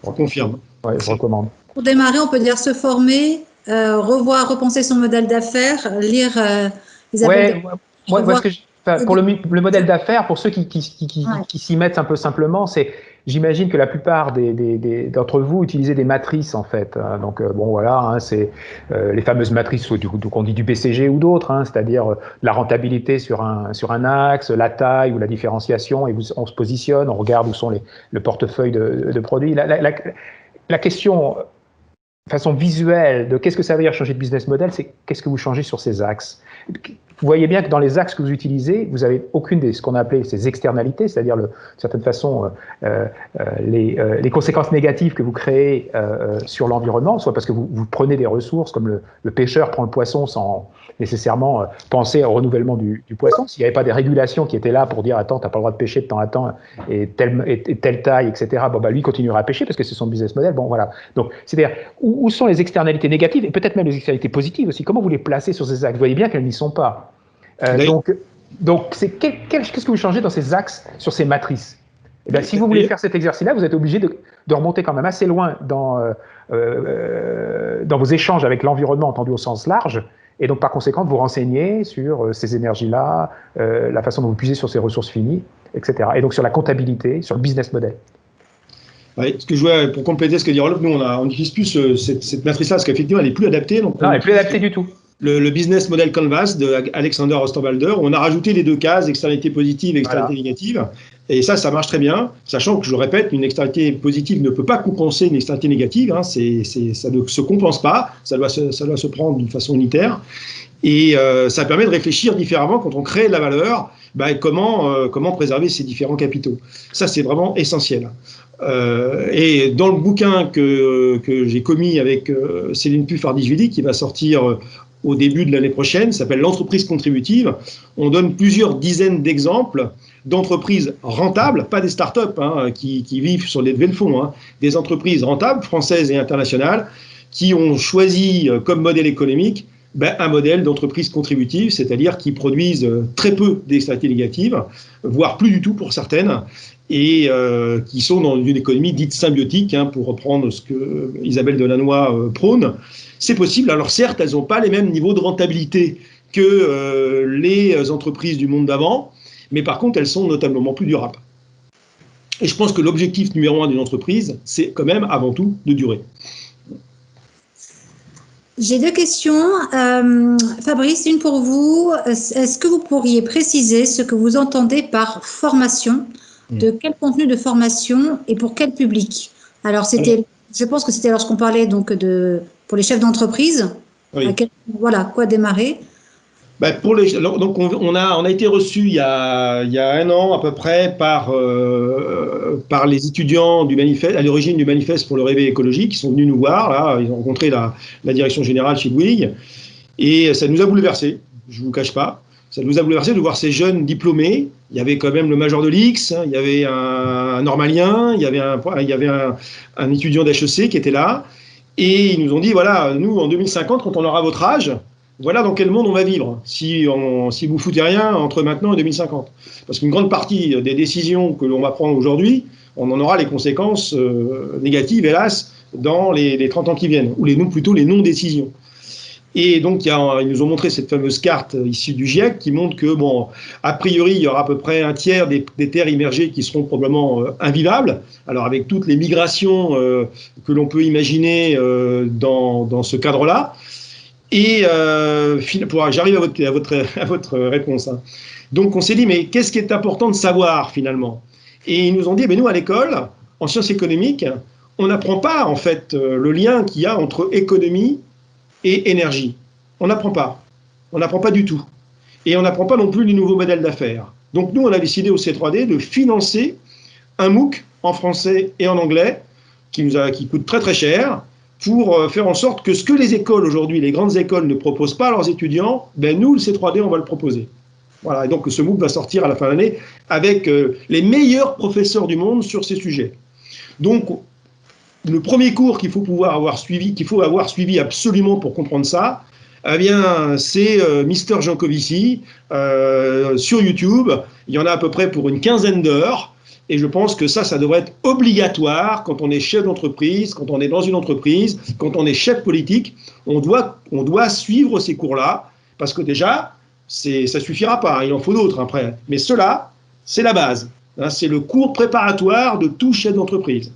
On confirme. Ouais, je recommande. Pour démarrer, on peut dire se former, revoir, repenser son modèle d'affaires, lire Isabelle. Ouais, moi, pour le modèle d'affaires, pour ceux qui s'y mettent un peu simplement, c'est, j'imagine que la plupart d'entre vous utilisez des matrices en fait. Donc bon voilà, hein, c'est les fameuses matrices qu'on dit du BCG ou d'autres, hein, c'est-à-dire la rentabilité sur un axe, la taille ou la différenciation, et on se positionne, on regarde où sont le portefeuille de produits. La question de façon visuelle de qu'est-ce que ça veut dire changer de business model, c'est qu'est-ce que vous changez sur ces axes. Vous voyez bien que dans les axes que vous utilisez, vous n'avez aucune de ce qu'on a appelé ces externalités, c'est-à-dire de certaine façon les conséquences négatives que vous créez sur l'environnement, soit parce que vous prenez des ressources, comme le pêcheur prend le poisson sans nécessairement penser au renouvellement du poisson. S'il n'y avait pas des régulations qui étaient là pour dire « attends, tu n'as pas le droit de pêcher de temps à temps et telle taille, etc. » Bon, bah, lui continuera à pêcher parce que c'est son business model. Bon, voilà. Donc, c'est-à-dire, où sont les externalités négatives et peut-être même les externalités positives aussi? Comment vous les placez sur ces axes? Vous voyez bien qu'elles n'y sont pas. Donc qu'est-ce que vous changez dans ces axes, sur ces matrices? Eh bien, si vous voulez faire cet exercice-là, vous êtes obligé de remonter quand même assez loin dans vos échanges avec l'environnement entendu au sens large, et donc par conséquent de vous renseigner sur ces énergies-là, la façon dont vous puisez sur ces ressources finies, etc. Et donc sur la comptabilité, sur le business model. Oui, ce que je vois, pour compléter ce que dit Rolf, nous on n'utilise plus cette matrice-là parce qu'effectivement elle n'est plus adaptée. Donc non, elle n'est plus adaptée du tout. Le business model canvas de Alexander Osterwalder, on a rajouté les deux cases, externalité positive et externalité négative. Et ça marche très bien, sachant que, je le répète, une externalité positive ne peut pas compenser une externalité négative. Hein, ça ne se compense pas, ça doit se prendre d'une façon unitaire. Et ça permet de réfléchir différemment quand on crée de la valeur, comment préserver ces différents capitaux. Ça, c'est vraiment essentiel. Et dans le bouquin que j'ai commis avec Céline Puffardi-Jvili, qui va sortir au début de l'année prochaine, s'appelle l'entreprise contributive, on donne plusieurs dizaines d'exemples d'entreprises rentables, pas des startups qui vivent sur les levées de fonds, des entreprises rentables, françaises et internationales, qui ont choisi comme modèle économique un modèle d'entreprise contributive, c'est-à-dire qui produisent très peu d'externalités négatives, voire plus du tout pour certaines, et qui sont dans une économie dite symbiotique, pour reprendre ce que Isabelle Delannoy prône. C'est possible. Alors certes, elles n'ont pas les mêmes niveaux de rentabilité que les entreprises du monde d'avant, mais par contre, elles sont notablement plus durables. Et je pense que l'objectif numéro 1 d'une entreprise, c'est quand même avant tout de durer. J'ai deux questions. Fabrice, une pour vous. Est-ce que vous pourriez préciser ce que vous entendez par formation? De quel contenu de formation et pour quel public? Alors, je pense que c'était lorsqu'on parlait donc pour les chefs d'entreprise. Oui. Voilà, quoi démarrer? Donc on a été reçu il y a 1 an à peu près par les étudiants du manifeste, à l'origine du manifeste pour le réveil écologique, qui sont venus nous voir. Là, ils ont rencontré la direction générale chez Bouygues, et ça nous a bouleversés. Je vous cache pas. Ça nous a bouleversé de voir ces jeunes diplômés. Il y avait quand même le major de l'X, il y avait un normalien, il y avait un étudiant d'HEC qui était là. Et ils nous ont dit, voilà, nous, en 2050, quand on aura votre âge, voilà dans quel monde on va vivre, si vous foutez rien entre maintenant et 2050. Parce qu'une grande partie des décisions que l'on va prendre aujourd'hui, on en aura les conséquences négatives, hélas, dans les 30 ans qui viennent, ou plutôt les non-décisions. Et donc, ils nous ont montré cette fameuse carte issue du GIEC qui montre que, a priori, il y aura à peu près un tiers des terres immergées qui seront probablement invivables. Alors, avec toutes les migrations que l'on peut imaginer dans ce cadre-là. Et j'arrive à votre réponse. Donc, on s'est dit, mais qu'est-ce qui est important de savoir, finalement? Et ils nous ont dit, nous, à l'école, en sciences économiques, on n'apprend pas, en fait, le lien qu'il y a entre économie et énergie. On n'apprend pas. On n'apprend pas du tout. Et on n'apprend pas non plus les nouveaux modèles d'affaires. Donc nous, on a décidé au C3D de financer un MOOC en français et en anglais qui coûte très très cher pour faire en sorte que ce que les écoles aujourd'hui, les grandes écoles ne proposent pas à leurs étudiants, nous, le C3D, on va le proposer. Voilà, et donc ce MOOC va sortir à la fin de l'année avec les meilleurs professeurs du monde sur ces sujets. Donc, le premier cours qu'il faut avoir suivi absolument pour comprendre ça, eh bien, c'est Mister Jancovici sur YouTube. Il y en a à peu près pour une quinzaine d'heures. Et je pense que ça devrait être obligatoire quand on est chef d'entreprise, quand on est dans une entreprise, quand on est chef politique. On doit suivre ces cours-là, parce que déjà, ça ne suffira pas, il en faut d'autres après. Mais cela, c'est la base. Hein, c'est le cours préparatoire de tout chef d'entreprise.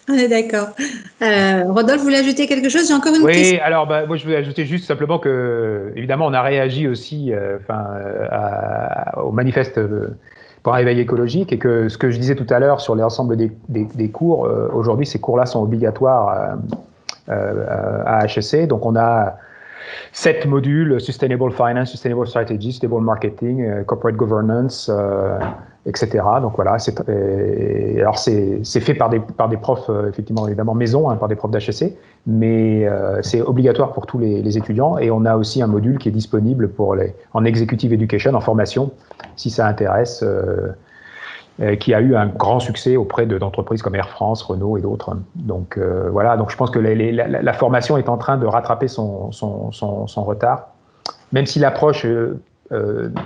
On est d'accord. Rodolphe, vous voulez ajouter quelque chose? J'ai encore une question. Oui, alors moi je voulais ajouter juste simplement que, évidemment, on a réagi aussi au manifeste pour un éveil écologique, et que ce que je disais tout à l'heure sur l'ensemble des cours, aujourd'hui, ces cours-là sont obligatoires à HEC. Donc on a 7 modules: Sustainable Finance, Sustainable Strategy, Sustainable Marketing, Corporate Governance, etc. Donc voilà, alors c'est fait par des profs, effectivement, évidemment maison, hein, par des profs d'HEC, mais c'est obligatoire pour tous les étudiants, et on a aussi un module qui est disponible en Executive Education, en formation, si ça intéresse, qui a eu un grand succès auprès d'entreprises comme Air France, Renault et d'autres. Donc voilà, donc je pense que la formation est en train de rattraper son retard, même si l'approche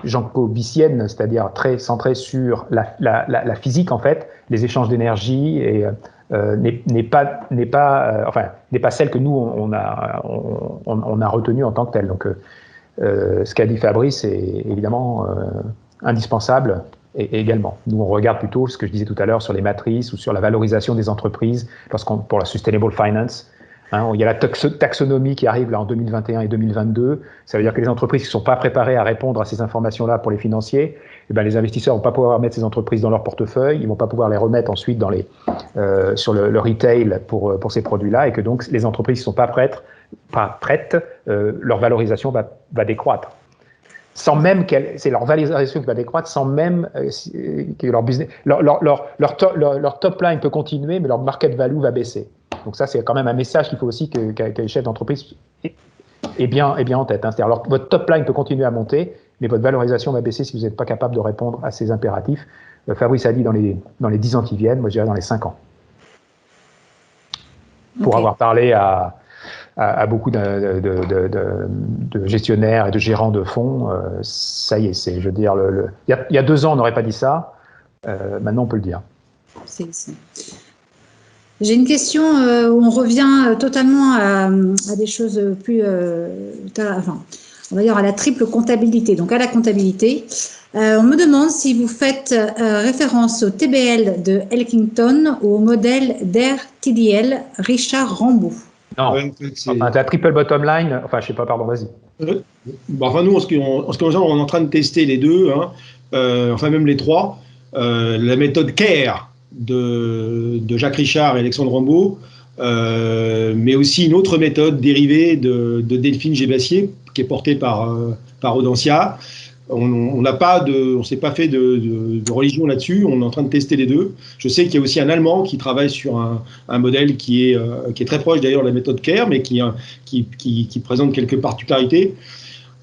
jancovicienne, c'est-à-dire très centrée sur la physique, en fait, les échanges d'énergie, et n'est pas celle que nous on a retenue en tant que telle. Donc ce qu'a dit Fabrice est évidemment indispensable. Et également, nous on regarde plutôt ce que je disais tout à l'heure sur les matrices ou sur la valorisation des entreprises pour la Sustainable Finance. Hein, il y a la taxonomie qui arrive là en 2021 et 2022. Ça veut dire que les entreprises qui ne sont pas préparées à répondre à ces informations-là pour les financiers, eh ben, les investisseurs ne vont pas pouvoir mettre ces entreprises dans leur portefeuille, ils ne vont pas pouvoir les remettre ensuite sur le retail pour ces produits-là, et que donc les entreprises qui ne sont pas prêtes, leur valorisation va décroître. Sans même c'est leur valorisation qui va décroître, sans même que leur business, leur top line peut continuer, mais leur market value va baisser. Donc ça, c'est quand même un message qu'il faut aussi que les chefs d'entreprise aient bien en tête. Hein. C'est-à-dire, votre top line peut continuer à monter, mais votre valorisation va baisser si vous n'êtes pas capable de répondre à ces impératifs. Fabrice a dit dans les 10 ans qui viennent, moi je dirais dans les 5 ans. Pour avoir parlé à beaucoup de gestionnaires et de gérants de fonds, ça y est, je veux dire, il y a 2 ans, on n'aurait pas dit ça, maintenant on peut le dire. J'ai une question où on revient totalement à des choses plus, on va dire à la triple comptabilité, donc à la comptabilité. On me demande si vous faites référence au TBL de Elkington ou au modèle d'RTDL Richard Rambaud. Non, la triple bottom line, je sais pas, pardon, vas-y. Nous, en ce qui concerne, on est en train de tester les deux, hein, même les 3. La méthode CARE de Jacques Richard et Alexandre Rambaud, mais aussi une autre méthode dérivée de Delphine Gébassier, qui est portée par Audencia. On ne s'est pas fait de religion là-dessus, on est en train de tester les deux. Je sais qu'il y a aussi un Allemand qui travaille sur un modèle qui est très proche d'ailleurs de la méthode CARE, mais qui présente quelques particularités.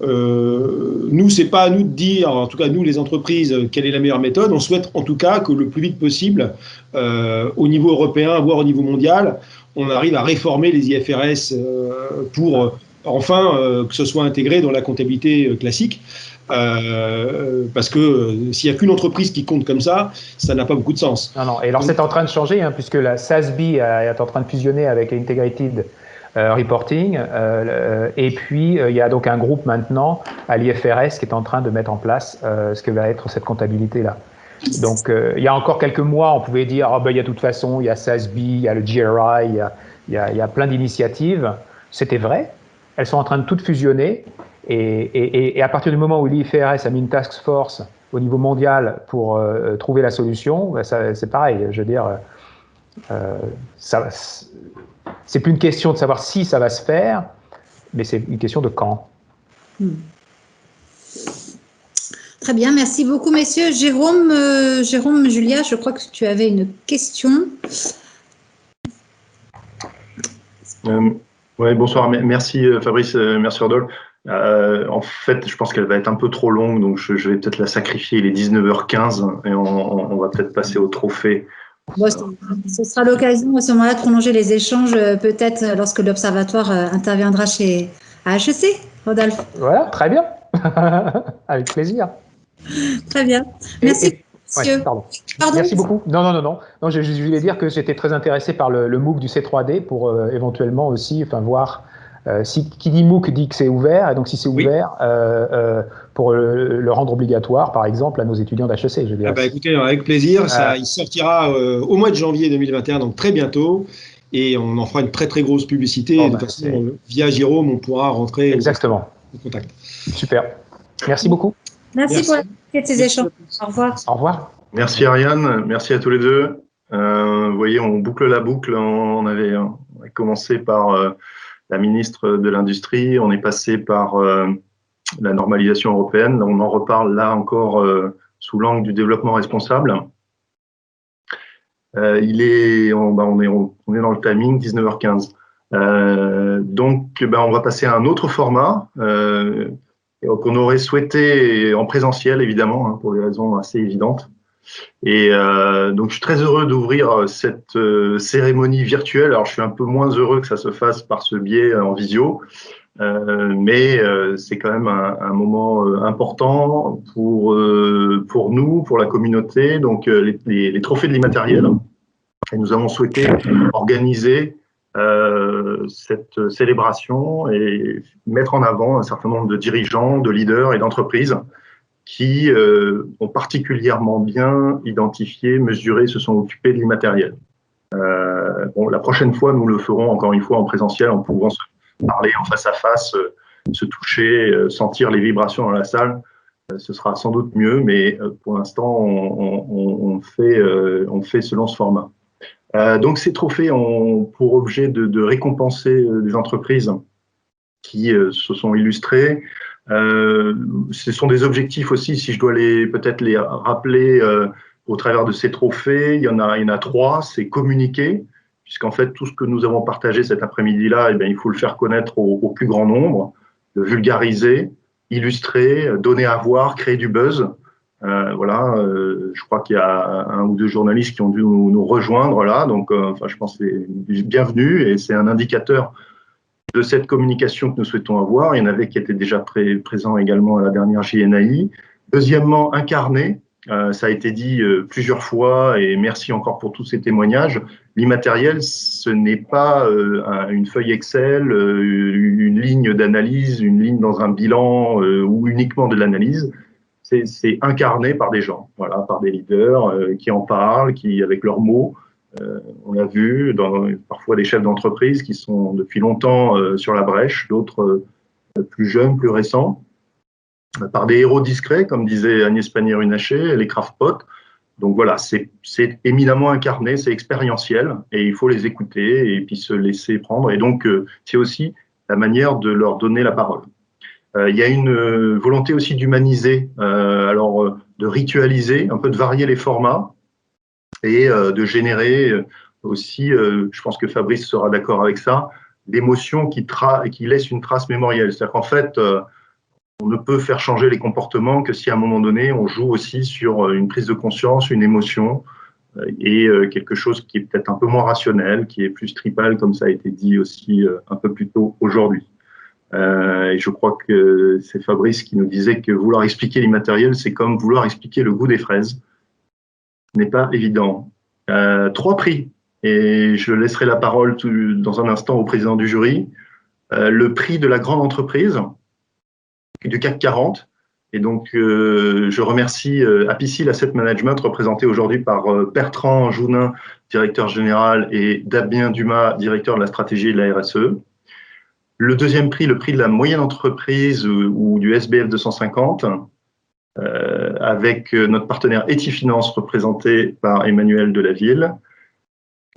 Nous, c'est pas à nous de dire, en tout cas nous les entreprises, quelle est la meilleure méthode. On souhaite en tout cas que le plus vite possible, au niveau européen, voire au niveau mondial, on arrive à réformer les IFRS pour enfin que ce soit intégré dans la comptabilité classique. Parce que s'il n'y a qu'une entreprise qui compte comme ça n'a pas beaucoup de sens. Non. Et alors c'est en train de changer, hein, puisque la SASB est en train de fusionner avec Integrated Reporting, et puis il y a donc un groupe maintenant à l'IFRS qui est en train de mettre en place ce que va être cette comptabilité-là. Donc il y a encore quelques mois, on pouvait dire il y a de toute façon, il y a SASB, il y a le GRI, il y a plein d'initiatives. C'était vrai, elles sont en train de toutes fusionner. Et à partir du moment où l'IFRS a mis une task force au niveau mondial pour trouver la solution, c'est pareil. Je veux dire, c'est plus une question de savoir si ça va se faire, mais c'est une question de quand. Très bien, merci beaucoup, messieurs. Jérôme, Julia, je crois que tu avais une question. Ouais, bonsoir, merci Fabrice, merci Rodolphe. En fait, je pense qu'elle va être un peu trop longue, donc je vais peut-être la sacrifier. Il est 19h15 et on va peut-être passer au trophée. Bon, ce sera l'occasion à ce moment-là de prolonger les échanges, peut-être lorsque l'Observatoire interviendra à HEC, Rodolphe. Voilà, très bien. Avec plaisir. Très bien. Merci, monsieur. Ouais, pardon. Pardon. Merci beaucoup. Non, je voulais dire que j'étais très intéressé par le MOOC du C3D pour éventuellement aussi voir qui dit MOOC dit que c'est ouvert, et donc si c'est ouvert, pour le rendre obligatoire, par exemple, à nos étudiants d'HEC. Écoutez, avec plaisir. Il sortira au mois de janvier 2021, donc très bientôt. Et on en fera une très très grosse publicité. De toute façon, via Jérôme, on pourra rentrer en contact. Super. Merci beaucoup. Merci pour ces échanges. Au revoir. Au revoir. Merci Ariane, merci à tous les deux. Vous voyez, on boucle la boucle. On avait commencé par la ministre de l'Industrie, on est passé par la normalisation européenne. On en reparle là encore sous l'angle du développement responsable. On est dans le timing, 19h15. Donc, on va passer à un autre format qu'on aurait souhaité en présentiel, évidemment, pour des raisons assez évidentes. Et donc, je suis très heureux d'ouvrir cette cérémonie virtuelle. Alors, je suis un peu moins heureux que ça se fasse par ce biais en visio, mais c'est quand même un moment important pour nous, pour la communauté. Donc, les trophées de l'immatériel. Et nous avons souhaité organiser cette célébration et mettre en avant un certain nombre de dirigeants, de leaders et d'entreprises qui ont particulièrement bien identifié, mesuré, se sont occupés de l'immatériel. La prochaine fois, nous le ferons encore une fois en présentiel, en pouvant se parler en face à face, se toucher, sentir les vibrations dans la salle. Ce sera sans doute mieux, mais pour l'instant, on fait selon ce format. Donc, ces trophées ont pour objet de récompenser des entreprises qui se sont illustrées. Ce sont des objectifs aussi, si je dois peut-être les rappeler au travers de ces trophées. Il y en a 3, c'est communiquer, puisqu'en fait, tout ce que nous avons partagé cet après-midi-là, il faut le faire connaître au plus grand nombre, le vulgariser, illustrer, donner à voir, créer du buzz. Je crois qu'il y a 1 ou 2 journalistes qui ont dû nous rejoindre là, donc je pense que c'est bienvenu et c'est un indicateur de cette communication que nous souhaitons avoir. Il y en avait qui étaient déjà présents également à la dernière JNAI. Deuxièmement, incarner, ça a été dit plusieurs fois et merci encore pour tous ces témoignages. L'immatériel, ce n'est pas une feuille Excel, une ligne d'analyse, une ligne dans un bilan ou uniquement de l'analyse. C'est incarné par des gens, par des leaders qui en parlent, qui avec leurs mots. On l'a vu, parfois des chefs d'entreprise qui sont depuis longtemps sur la brèche, d'autres plus jeunes, plus récents, par des héros discrets, comme disait Agnès Pannier-Runacher, les craftpots. Donc voilà, c'est éminemment incarné, c'est expérientiel, et il faut les écouter et puis se laisser prendre. Et donc, c'est aussi la manière de leur donner la parole. Il y a une volonté aussi d'humaniser, de ritualiser, un peu de varier les formats, et de générer aussi, je pense que Fabrice sera d'accord avec ça, l'émotion qui laisse une trace mémorielle. C'est-à-dire qu'en fait, on ne peut faire changer les comportements que si à un moment donné, on joue aussi sur une prise de conscience, une émotion, et quelque chose qui est peut-être un peu moins rationnel, qui est plus tribal, comme ça a été dit aussi un peu plus tôt aujourd'hui. Et je crois que c'est Fabrice qui nous disait que vouloir expliquer l'immatériel, c'est comme vouloir expliquer le goût des fraises. Ce n'est pas évident. 3 prix, et je laisserai la parole dans un instant au président du jury. Le prix de la grande entreprise du CAC 40. Et donc, je remercie Apicil Asset Management, représenté aujourd'hui par Bertrand Jounin, directeur général, et Damien Dumas, directeur de la stratégie et de la RSE. Le deuxième prix, le prix de la moyenne entreprise ou du SBF 250, avec notre partenaire Etifinance représenté par Emmanuel Delaville.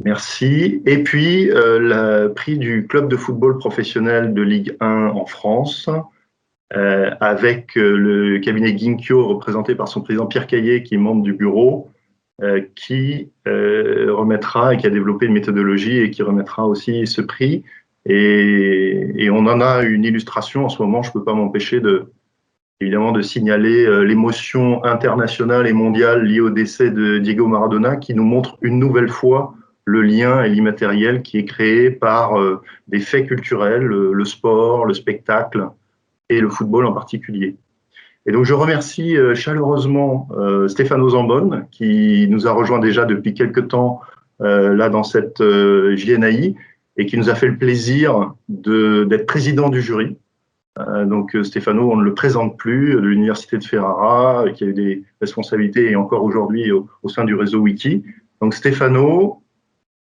Merci. Et puis, le prix du club de football professionnel de Ligue 1 en France, avec le cabinet Ginkyo représenté par son président Pierre Caillé, qui est membre du bureau, qui remettra et qui a développé une méthodologie et qui remettra aussi ce prix Et on en a une illustration en ce moment. Je ne peux pas m'empêcher évidemment de signaler l'émotion internationale et mondiale liée au décès de Diego Maradona, qui nous montre une nouvelle fois le lien et l'immatériel qui est créé par des faits culturels, le sport, le spectacle et le football en particulier. Et donc je remercie chaleureusement Stefano Zambon, qui nous a rejoint déjà depuis quelques temps là dans cette JNAI, et qui nous a fait le plaisir d'être président du jury. Donc Stefano, on ne le présente plus, de l'Université de Ferrara, qui a eu des responsabilités et encore aujourd'hui au sein du réseau Wiki. Donc Stefano,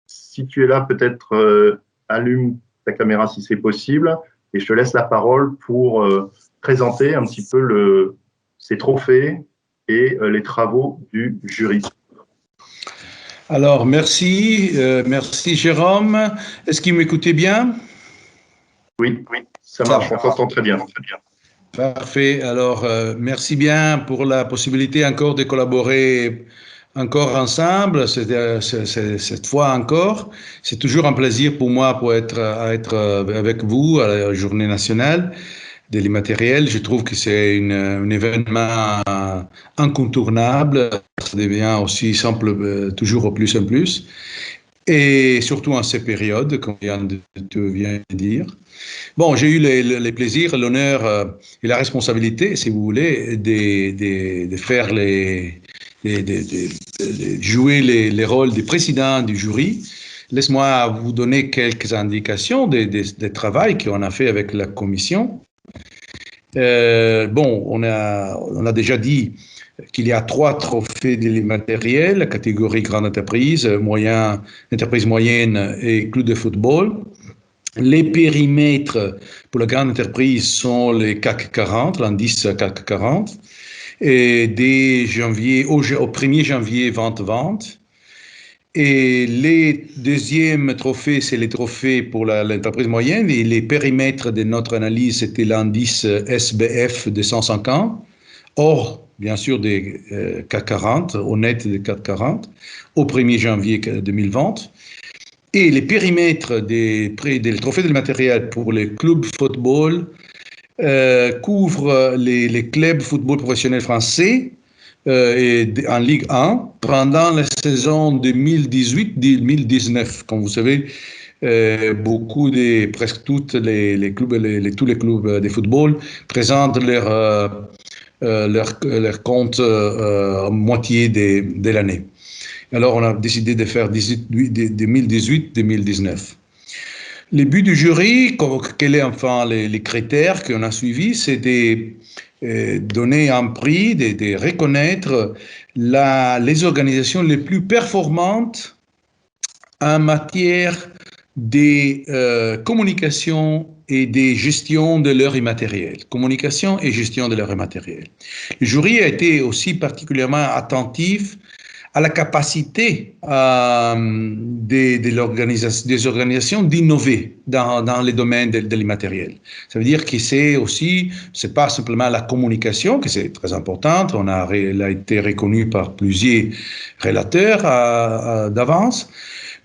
si tu es là, peut-être allume ta caméra si c'est possible, et je te laisse la parole pour présenter un petit peu ces trophées et les travaux du jury. Alors, merci Jérôme. Est-ce que vous m'écoutez bien? Oui, ça marche, on t'entend très bien. Parfait. Alors, merci bien pour la possibilité encore de collaborer encore ensemble, cette fois encore. C'est toujours un plaisir pour moi pour être avec vous à la Journée nationale de l'immatériel. Je trouve que c'est un événement incontournable. Ça devient aussi simple, toujours au plus en plus. Et surtout en ces périodes, comme tu viens de dire. Bon, j'ai eu le plaisir, l'honneur et la responsabilité, si vous voulez, de faire jouer les rôles des présidents du jury. Laisse-moi vous donner quelques indications des travail qu'on a fait avec la commission. Bon, on a déjà dit qu'il y a 3 trophées de l'immatériel, la catégorie grande entreprise, entreprise moyenne et club de football. Les périmètres pour la grande entreprise sont les CAC 40, l'indice CAC 40. Et dès janvier, au 1er janvier 2020. Et les deuxièmes trophées, c'est les trophées pour l'entreprise moyenne. Et les périmètres de notre analyse, c'était l'indice SBF de 150. Or, bien sûr, des CAC 40, honnête des CAC 40, au 1er janvier 2020. Et les périmètres des trophées de matériel pour les clubs football couvrent les clubs football professionnels français en Ligue 1 pendant la saison 2018-2019. Comme vous savez, presque tous les clubs de football présentent leur compte à moitié de l'année. Alors, on a décidé de faire 2018-2019. Le but du jury, quels sont enfin les critères qu'on a suivis, c'est de donner un prix, de reconnaître les organisations les plus performantes en matière de communication et de gestion de leur immatériel. Communication et gestion de leur immatériel. Le jury a été aussi particulièrement attentif à la capacité des organisations d'innover dans les domaines de l'immatériel. Ça veut dire que c'est pas simplement la communication, que c'est très importante, elle a été reconnue par plusieurs relateurs d'avance,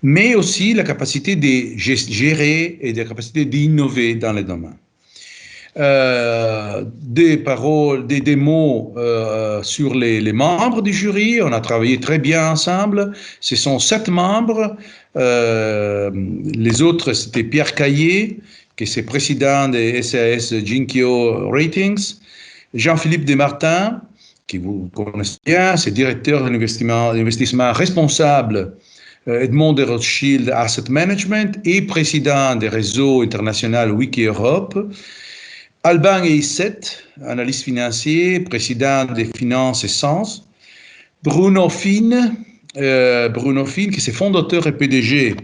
mais aussi la capacité de gérer et la capacité d'innover dans les domaines. Des mots sur les membres du jury. On a travaillé très bien ensemble. Ce sont 7 membres. Les autres, c'était Pierre Caillé, qui est président de SAS Jinkyo Ratings. Jean-Philippe Desmartins, qui vous connaissez bien, c'est directeur d'investissement responsable Edmond de Rothschild Asset Management et président des réseaux international Wiki Europe. Alban Eisset, analyste financier, président des finances et sens. Bruno Finn, qui est fondateur et PDG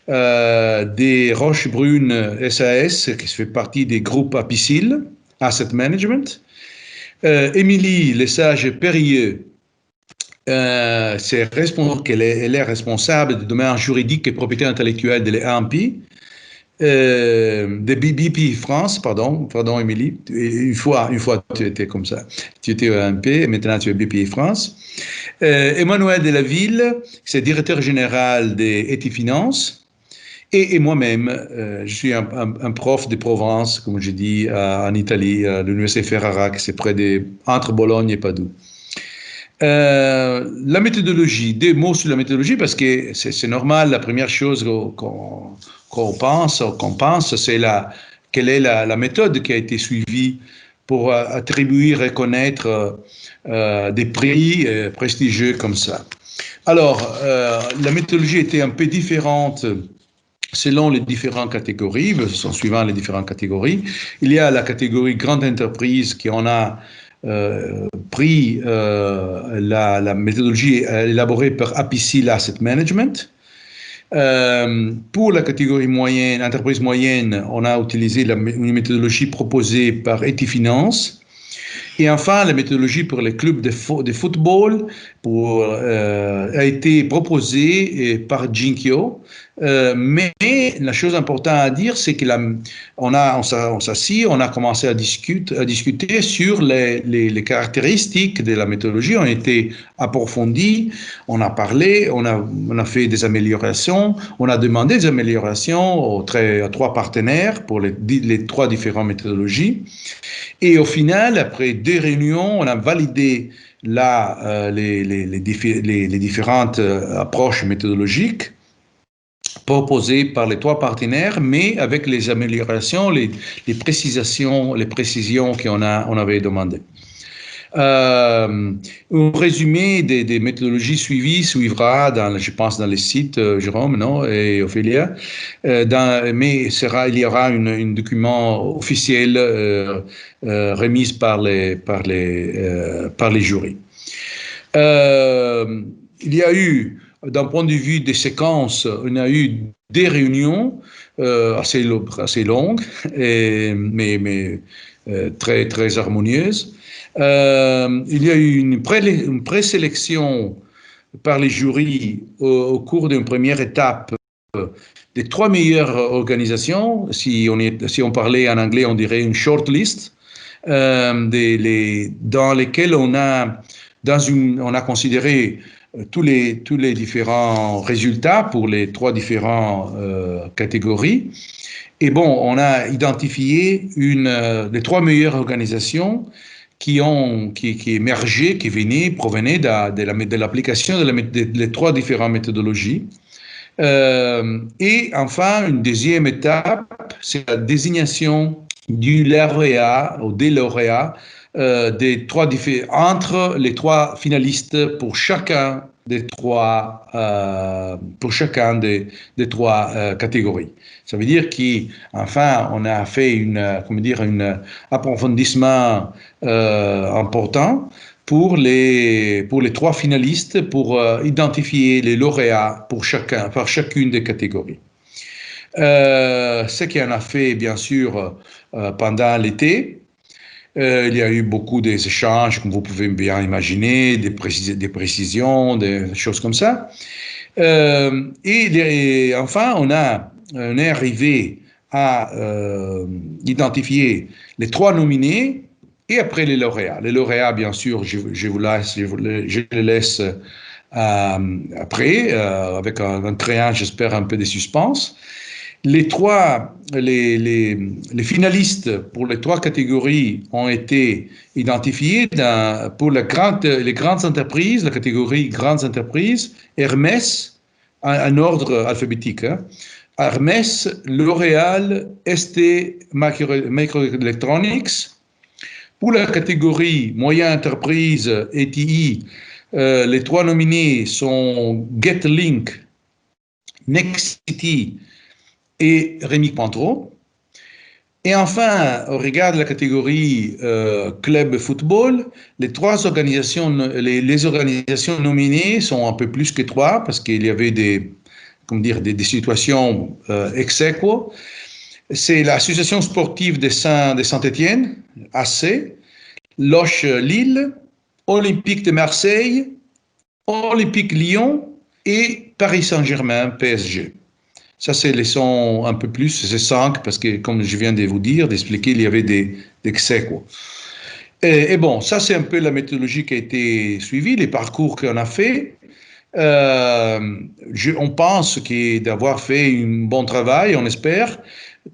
des Roches-Brunes SAS, qui fait partie des groupes Apicil, Asset Management. Émilie Lesage-Perrieux, elle est responsable du domaine juridique et propriété intellectuelle de l'EAMPI. De BP France, pardon Émilie, une fois tu étais comme ça, tu étais au AMP, maintenant tu es BP France. Emmanuel Delaville, c'est directeur général d'Etifinance. Et moi-même, je suis un prof de Provence, comme je dis, en Italie, à l'université Ferrara, qui c'est entre Bologne et Padoue. La méthodologie, deux mots sur la méthodologie, parce que c'est normal, la première chose qu'on pense, c'est quelle est la méthode qui a été suivie pour attribuer, reconnaître des prix prestigieux comme ça. Alors, la méthodologie était un peu différente selon les différentes catégories, suivant les différentes catégories. Il y a la catégorie grande entreprise qui en a pris la méthodologie élaborée par Apicil Asset Management. Pour la catégorie moyenne, entreprise moyenne, on a utilisé une méthodologie proposée par Etifinance. Et enfin, la méthodologie pour les clubs de football a été proposée par Jinkyo. Mais la chose importante à dire, c'est qu'on s'assit, on a commencé à discuter sur les caractéristiques de la méthodologie. On a été approfondis, on a parlé, on a fait des améliorations, on a demandé des améliorations aux trois partenaires pour les trois différentes méthodologies. Et au final, après 2 réunions, on a validé les différentes approches méthodologiques proposées par les 3 partenaires, mais avec les améliorations, les précisions qu'on avait demandées. Un résumé des méthodologies suivra, je pense, dans les sites, Jérôme, non, et Ophélia, mais il y aura un document officiel remis par les jurys. Il y a eu, d'un point de vue des séquences, on a eu des réunions assez longues, mais très, très harmonieuses. Il y a eu une présélection par les jurys au cours d'une première étape des 3 meilleures organisations. Si on parlait en anglais, on dirait une shortlist, dans lesquelles on a considéré tous les différents résultats pour les 3 différentes catégories. Et bon, on a identifié les 3 meilleures organisations qui émergeaient, qui provenaient de l'application des 3 différentes méthodologies. Et enfin, une deuxième étape, c'est la désignation du lauréat ou des lauréats entre les 3 finalistes pour chacun des 3 catégories. Ça veut dire qu'enfin, on a fait un approfondissement important pour les 3 finalistes pour identifier les lauréats par chacune des catégories. Ce qu'on a fait, bien sûr, pendant l'été. Il y a eu beaucoup d'échanges, comme vous pouvez bien imaginer, des précisions, des choses comme ça. Et enfin, on est arrivé à identifier les 3 nominés et après les lauréats. Les lauréats, bien sûr, je les laisse après, avec en créant, j'espère, un peu de suspense. Les finalistes pour les 3 catégories ont été identifiés pour les grandes entreprises, la catégorie grandes entreprises, Hermès, en ordre alphabétique, hein, Hermès, L'Oréal, ST Microelectronics. Pour la catégorie moyenne entreprise, ETI, les 3 nominés sont GetLink, Nexity et Rémi Cointreau. Et enfin, au regard de la catégorie club football, les 3 organisations, les organisations nominées sont un peu plus que 3 parce qu'il y avait des situations ex aequo. C'est l'association sportive de Saint-Étienne, AC, Loche Lille, Olympique de Marseille, Olympique Lyon et Paris Saint-Germain, PSG. Ça, sont un peu plus, c'est 5, parce que, comme je viens de vous dire, d'expliquer, il y avait des excès, quoi. Et bon, ça, c'est un peu la méthodologie qui a été suivie, les parcours qu'on a fait. On pense d'avoir fait un bon travail, on espère.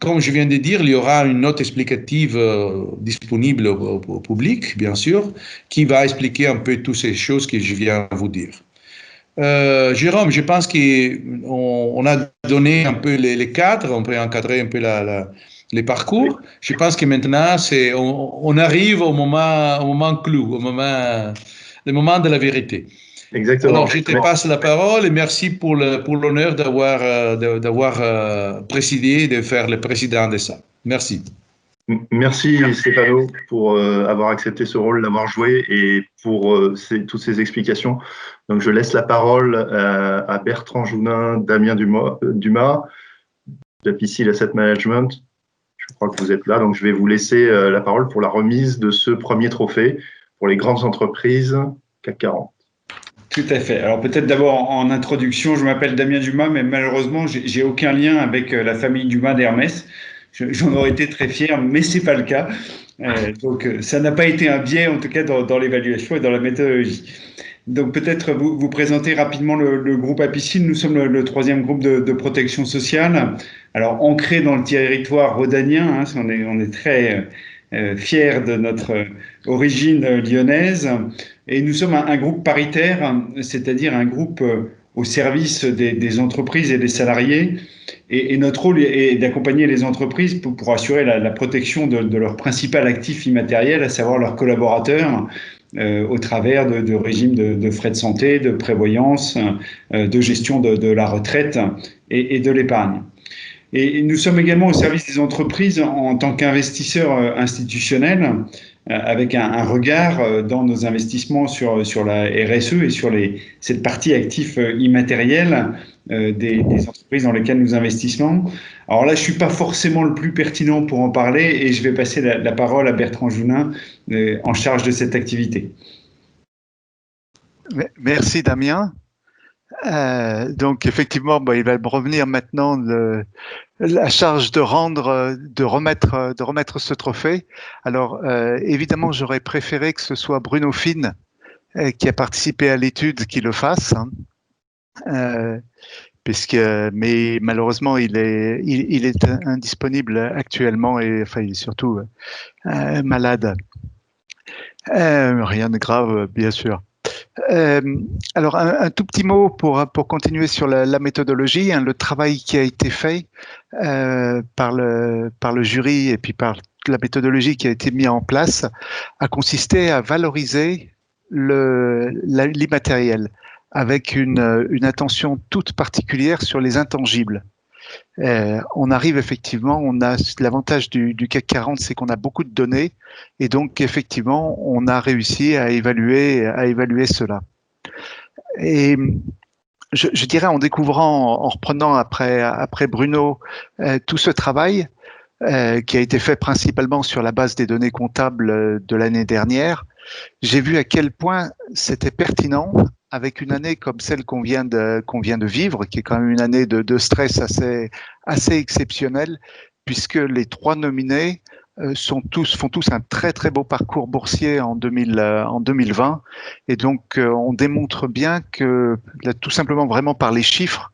Comme je viens de dire, il y aura une note explicative disponible au public, bien sûr, qui va expliquer un peu toutes ces choses que je viens de vous dire. Jérôme, je pense qu'on a donné un peu les cadres, on peut encadrer un peu les parcours. Je pense que maintenant, on arrive au moment clou, le moment de la vérité. Exactement. Alors, je te passe la parole et merci pour l'honneur d'avoir présidé, de faire le président de ça. Merci. Merci Stéphano pour avoir accepté ce rôle, l'avoir joué et pour toutes ces explications. Donc je laisse la parole à Bertrand Jounin, Damien Dumas de Piscil Asset Management. Je crois que vous êtes là, donc je vais vous laisser la parole pour la remise de ce premier trophée pour les grandes entreprises CAC 40. Tout à fait. Alors peut-être d'abord en introduction, je m'appelle Damien Dumas, mais malheureusement, j'ai aucun lien avec la famille Dumas d'Hermès. J'en aurais été très fier, mais c'est pas le cas. Donc ça n'a pas été un biais, en tout cas dans l'évaluation et dans la méthodologie. Donc peut-être vous présenter rapidement le groupe Apicil. Nous sommes le troisième groupe de protection sociale. Alors ancré dans le territoire rhodanien, hein, on est très fiers de notre origine lyonnaise. Et nous sommes un groupe paritaire, c'est-à-dire un groupe au service des entreprises et des salariés. Et notre rôle est d'accompagner les entreprises pour assurer la protection de leur principal actif immatériel, à savoir leurs collaborateurs, au travers de régimes de frais de santé, de prévoyance, de gestion de la retraite et de l'épargne. Et nous sommes également au service des entreprises en tant qu'investisseurs institutionnels, avec un regard dans nos investissements sur la RSE et sur cette partie actif immatériel des entreprises dans lesquelles nous investissons. Alors là, je ne suis pas forcément le plus pertinent pour en parler et je vais passer la parole à Bertrand Jounin en charge de cette activité. Merci Damien. Donc effectivement, il va me revenir maintenant la charge de remettre ce trophée. Alors évidemment, j'aurais préféré que ce soit Bruno Finn qui a participé à l'étude qui le fasse, hein, mais malheureusement il est indisponible actuellement et enfin il est surtout malade. Rien de grave, bien sûr. Alors un tout petit mot pour continuer sur la méthodologie, hein, le travail qui a été fait par le jury et puis par la méthodologie qui a été mise en place a consisté à valoriser l'immatériel avec une attention toute particulière sur les intangibles. On arrive effectivement, on a l'avantage du CAC 40, c'est qu'on a beaucoup de données et donc effectivement on a réussi à évaluer cela. Et je dirais en découvrant, en reprenant après Bruno tout ce travail qui a été fait principalement sur la base des données comptables de l'année dernière, j'ai vu à quel point c'était pertinent avec une année comme celle qu'on vient de vivre, qui est quand même une année de stress assez exceptionnelle, puisque les trois nominés font tous un très très beau parcours boursier en 2020, et donc on démontre bien que tout simplement vraiment par les chiffres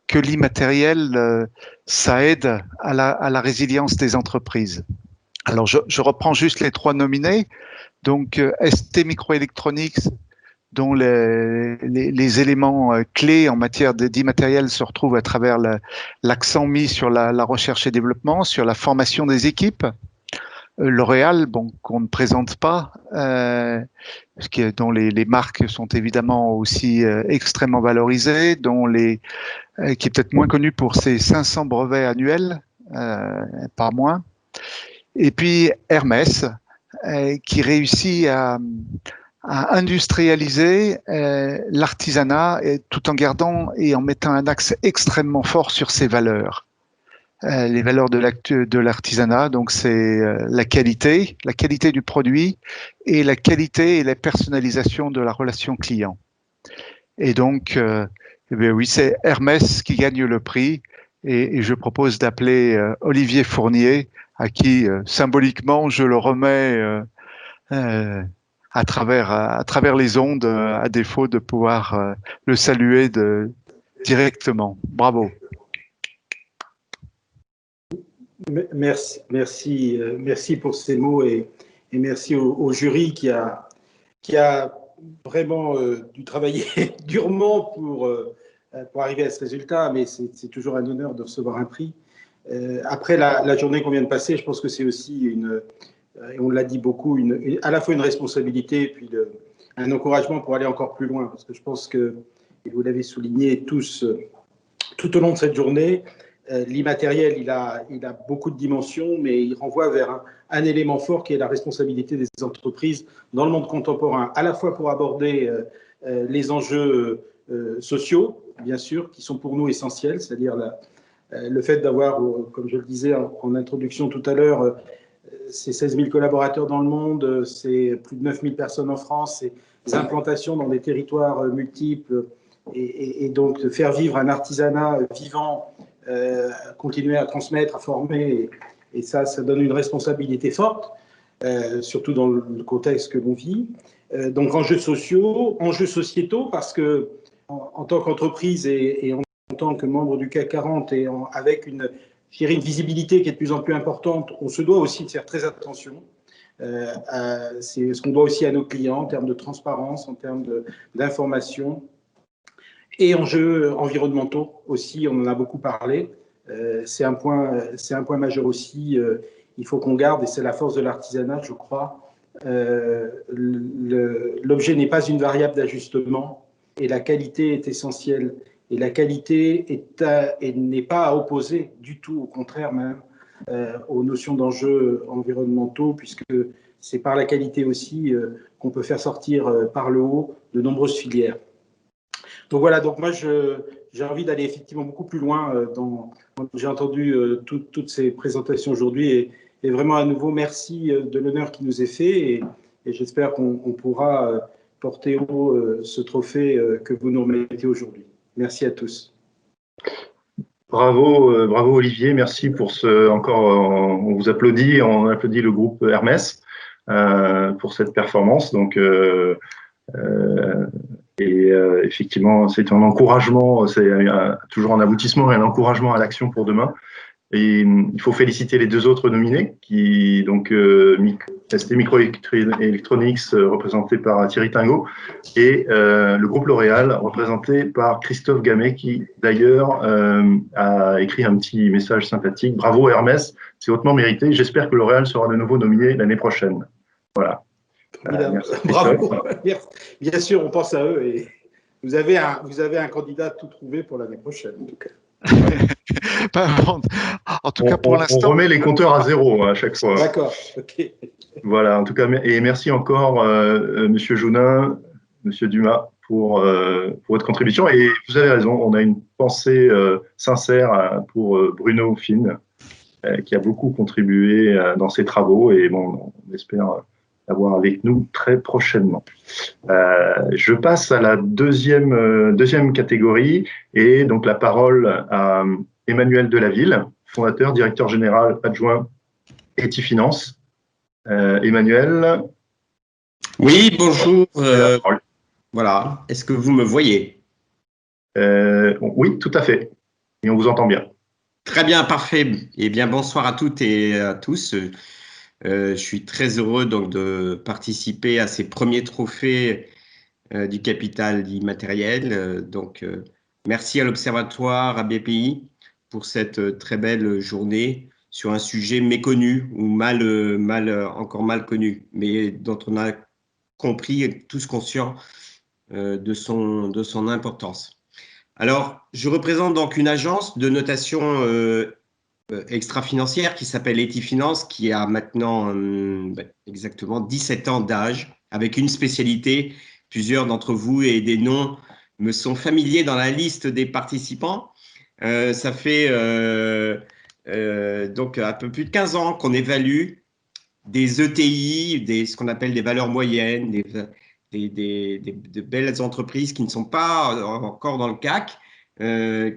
que l'immatériel ça aide à la résilience des entreprises. Alors je reprends juste les trois nominés. Donc ST Microelectronics, dont les éléments clés en matière d'immatériel se retrouvent à travers l'accent mis sur la recherche et développement, sur la formation des équipes. L'Oréal, qu'on ne présente pas, dont les marques sont évidemment aussi extrêmement valorisées, qui est peut-être moins connu pour ses 500 brevets annuels, pas moins. Et puis Hermès, qui réussit à industrialiser l'artisanat tout en gardant et en mettant un axe extrêmement fort sur ses valeurs. Les valeurs de l'artisanat, donc c'est la qualité du produit et la qualité et la personnalisation de la relation client. Et donc, oui, c'est Hermès qui gagne le prix et je propose d'appeler Olivier Fournier, à qui symboliquement je le remets à travers les ondes, à défaut de pouvoir le saluer directement. Bravo. Merci pour ces mots et merci au jury qui a vraiment dû travailler durement pour arriver à ce résultat, mais c'est toujours un honneur de recevoir un prix. Après la journée qu'on vient de passer, je pense que c'est aussi et on l'a dit beaucoup, à la fois une responsabilité et puis un encouragement pour aller encore plus loin, parce que je pense que, et vous l'avez souligné tous tout au long de cette journée, l'immatériel, il a beaucoup de dimensions, mais il renvoie vers un élément fort qui est la responsabilité des entreprises dans le monde contemporain, à la fois pour aborder les enjeux sociaux, bien sûr, qui sont pour nous essentiels, c'est-à-dire le fait d'avoir, comme je le disais en introduction tout à l'heure, c'est 16 000 collaborateurs dans le monde, c'est plus de 9 000 personnes en France, c'est des implantations dans des territoires multiples, et donc de faire vivre un artisanat vivant, continuer à transmettre, à former, et ça donne une responsabilité forte, surtout dans le contexte que l'on vit. Donc enjeux sociaux, enjeux sociétaux, parce que en tant qu'entreprise et en tant que membre du CAC 40 et avec une visibilité qui est de plus en plus importante, on se doit aussi de faire très attention. C'est ce qu'on doit aussi à nos clients en termes de transparence, en termes d'information. Et enjeux environnementaux aussi, on en a beaucoup parlé. C'est un point majeur aussi. Il faut qu'on garde, et c'est la force de l'artisanat, je crois. L'objet n'est pas une variable d'ajustement, et la qualité est essentielle. Et la qualité n'est pas à opposer du tout, au contraire même, aux notions d'enjeux environnementaux, puisque c'est par la qualité aussi qu'on peut faire sortir par le haut de nombreuses filières. Donc voilà, donc moi j'ai envie d'aller effectivement beaucoup plus loin. J'ai entendu toutes ces présentations aujourd'hui et vraiment à nouveau merci de l'honneur qui nous est fait et j'espère qu'on pourra porter haut ce trophée que vous nous remettez aujourd'hui. Merci à tous. Bravo Olivier, merci pour encore, on vous applaudit, on applaudit le groupe Hermès pour cette performance. Donc, effectivement, c'est un encouragement, c'est toujours un aboutissement et un encouragement à l'action pour demain. Et il faut féliciter les deux autres nominés, qui donc ST Microelectronics représenté par Thierry Tingot et le groupe L'Oréal représenté par Christophe Gamet, qui d'ailleurs a écrit un petit message sympathique. Bravo Hermès, c'est hautement mérité. J'espère que L'Oréal sera de nouveau nominé l'année prochaine. Voilà. Bravo. Bien sûr, on pense à eux et vous avez un candidat tout trouvé pour l'année prochaine en tout cas. En tout cas, pour l'instant, on remet les compteurs à zéro à chaque fois. D'accord. Ok. Voilà. En tout cas, et merci encore, Monsieur Jounin, Monsieur Dumas, pour votre contribution. Et vous avez raison, on a une pensée sincère pour Bruno Finn, qui a beaucoup contribué dans ses travaux. Et bon, on espère l'avoir avec nous très prochainement. Je passe à la deuxième catégorie et donc la parole à Emmanuel Delaville, fondateur, directeur général adjoint Etifinance. Emmanuel. Oui, bonjour. Voilà. Est-ce que vous me voyez? Oui, tout à fait. Et on vous entend bien. Très bien, parfait. Eh bien, bonsoir à toutes et à tous. Je suis très heureux donc de participer à ces premiers trophées du capital immatériel. Merci à l'Observatoire, à BPI, pour cette très belle journée sur un sujet méconnu ou encore mal connu, mais dont on a compris et tous conscients de son importance. Alors, je représente donc une agence de notation extra-financière qui s'appelle Etifinance, qui a maintenant exactement 17 ans d'âge, avec une spécialité. Plusieurs d'entre vous et des noms me sont familiers dans la liste des participants. Ça fait donc un peu plus de 15 ans qu'on évalue des ETI, ce qu'on appelle des valeurs moyennes, de belles entreprises qui ne sont pas encore dans le CAC, et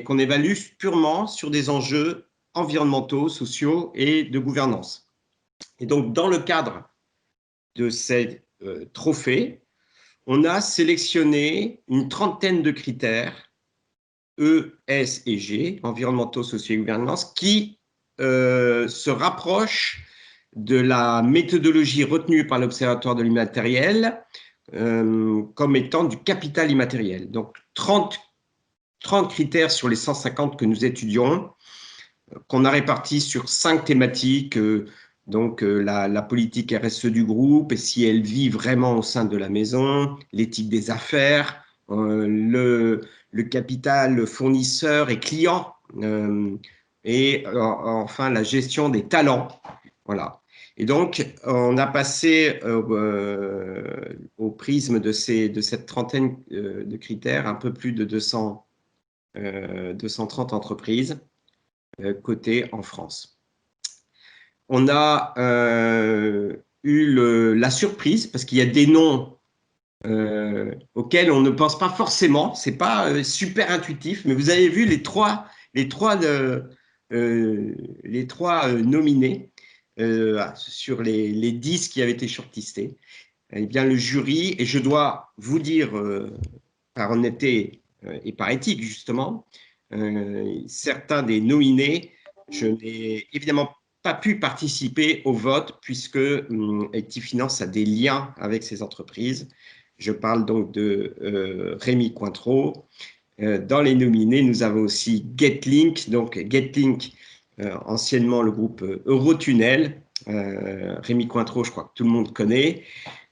qu'on évalue purement sur des enjeux environnementaux, sociaux et de gouvernance. Et donc, dans le cadre de ces trophées, on a sélectionné une trentaine de critères, E, S et G, environnementaux, sociaux et gouvernance, qui se rapprochent de la méthodologie retenue par l'Observatoire de l'immatériel comme étant du capital immatériel. Donc 30 critères sur les 150 que nous étudions, qu'on a répartis sur 5 thématiques, la politique RSE du groupe, et si elle vit vraiment au sein de la maison, l'éthique des affaires, le capital fournisseur et client, et enfin la gestion des talents. Voilà. Et donc, on a passé au prisme de cette trentaine de critères un peu plus de 230 entreprises cotées en France. On a eu la surprise, parce qu'il y a des noms auxquels on ne pense pas forcément, c'est pas super intuitif, mais vous avez vu les trois nominés sur les 10 qui avaient été shortlistés. Eh bien, le jury, et je dois vous dire par honnêteté et par éthique justement, certains des nominés, je n'ai évidemment pas pu participer au vote puisque Actifinance a des liens avec ces entreprises. Je parle donc de Rémi Cointreau. Dans les nominés, nous avons aussi Getlink. Donc Getlink, anciennement le groupe Eurotunnel. Rémi Cointreau, je crois que tout le monde connaît.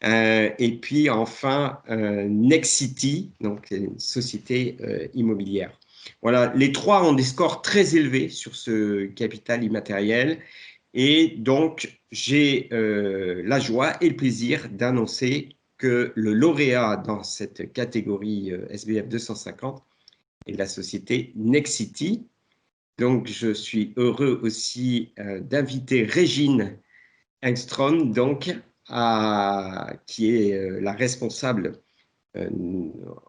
Et puis enfin Nexity, donc une société immobilière. Voilà, les trois ont des scores très élevés sur ce capital immatériel. Et donc, j'ai la joie et le plaisir d'annoncer que le lauréat dans cette catégorie SBF 250 est la société Nexity. Donc, je suis heureux aussi d'inviter Régine Engstrom, donc, qui est la responsable,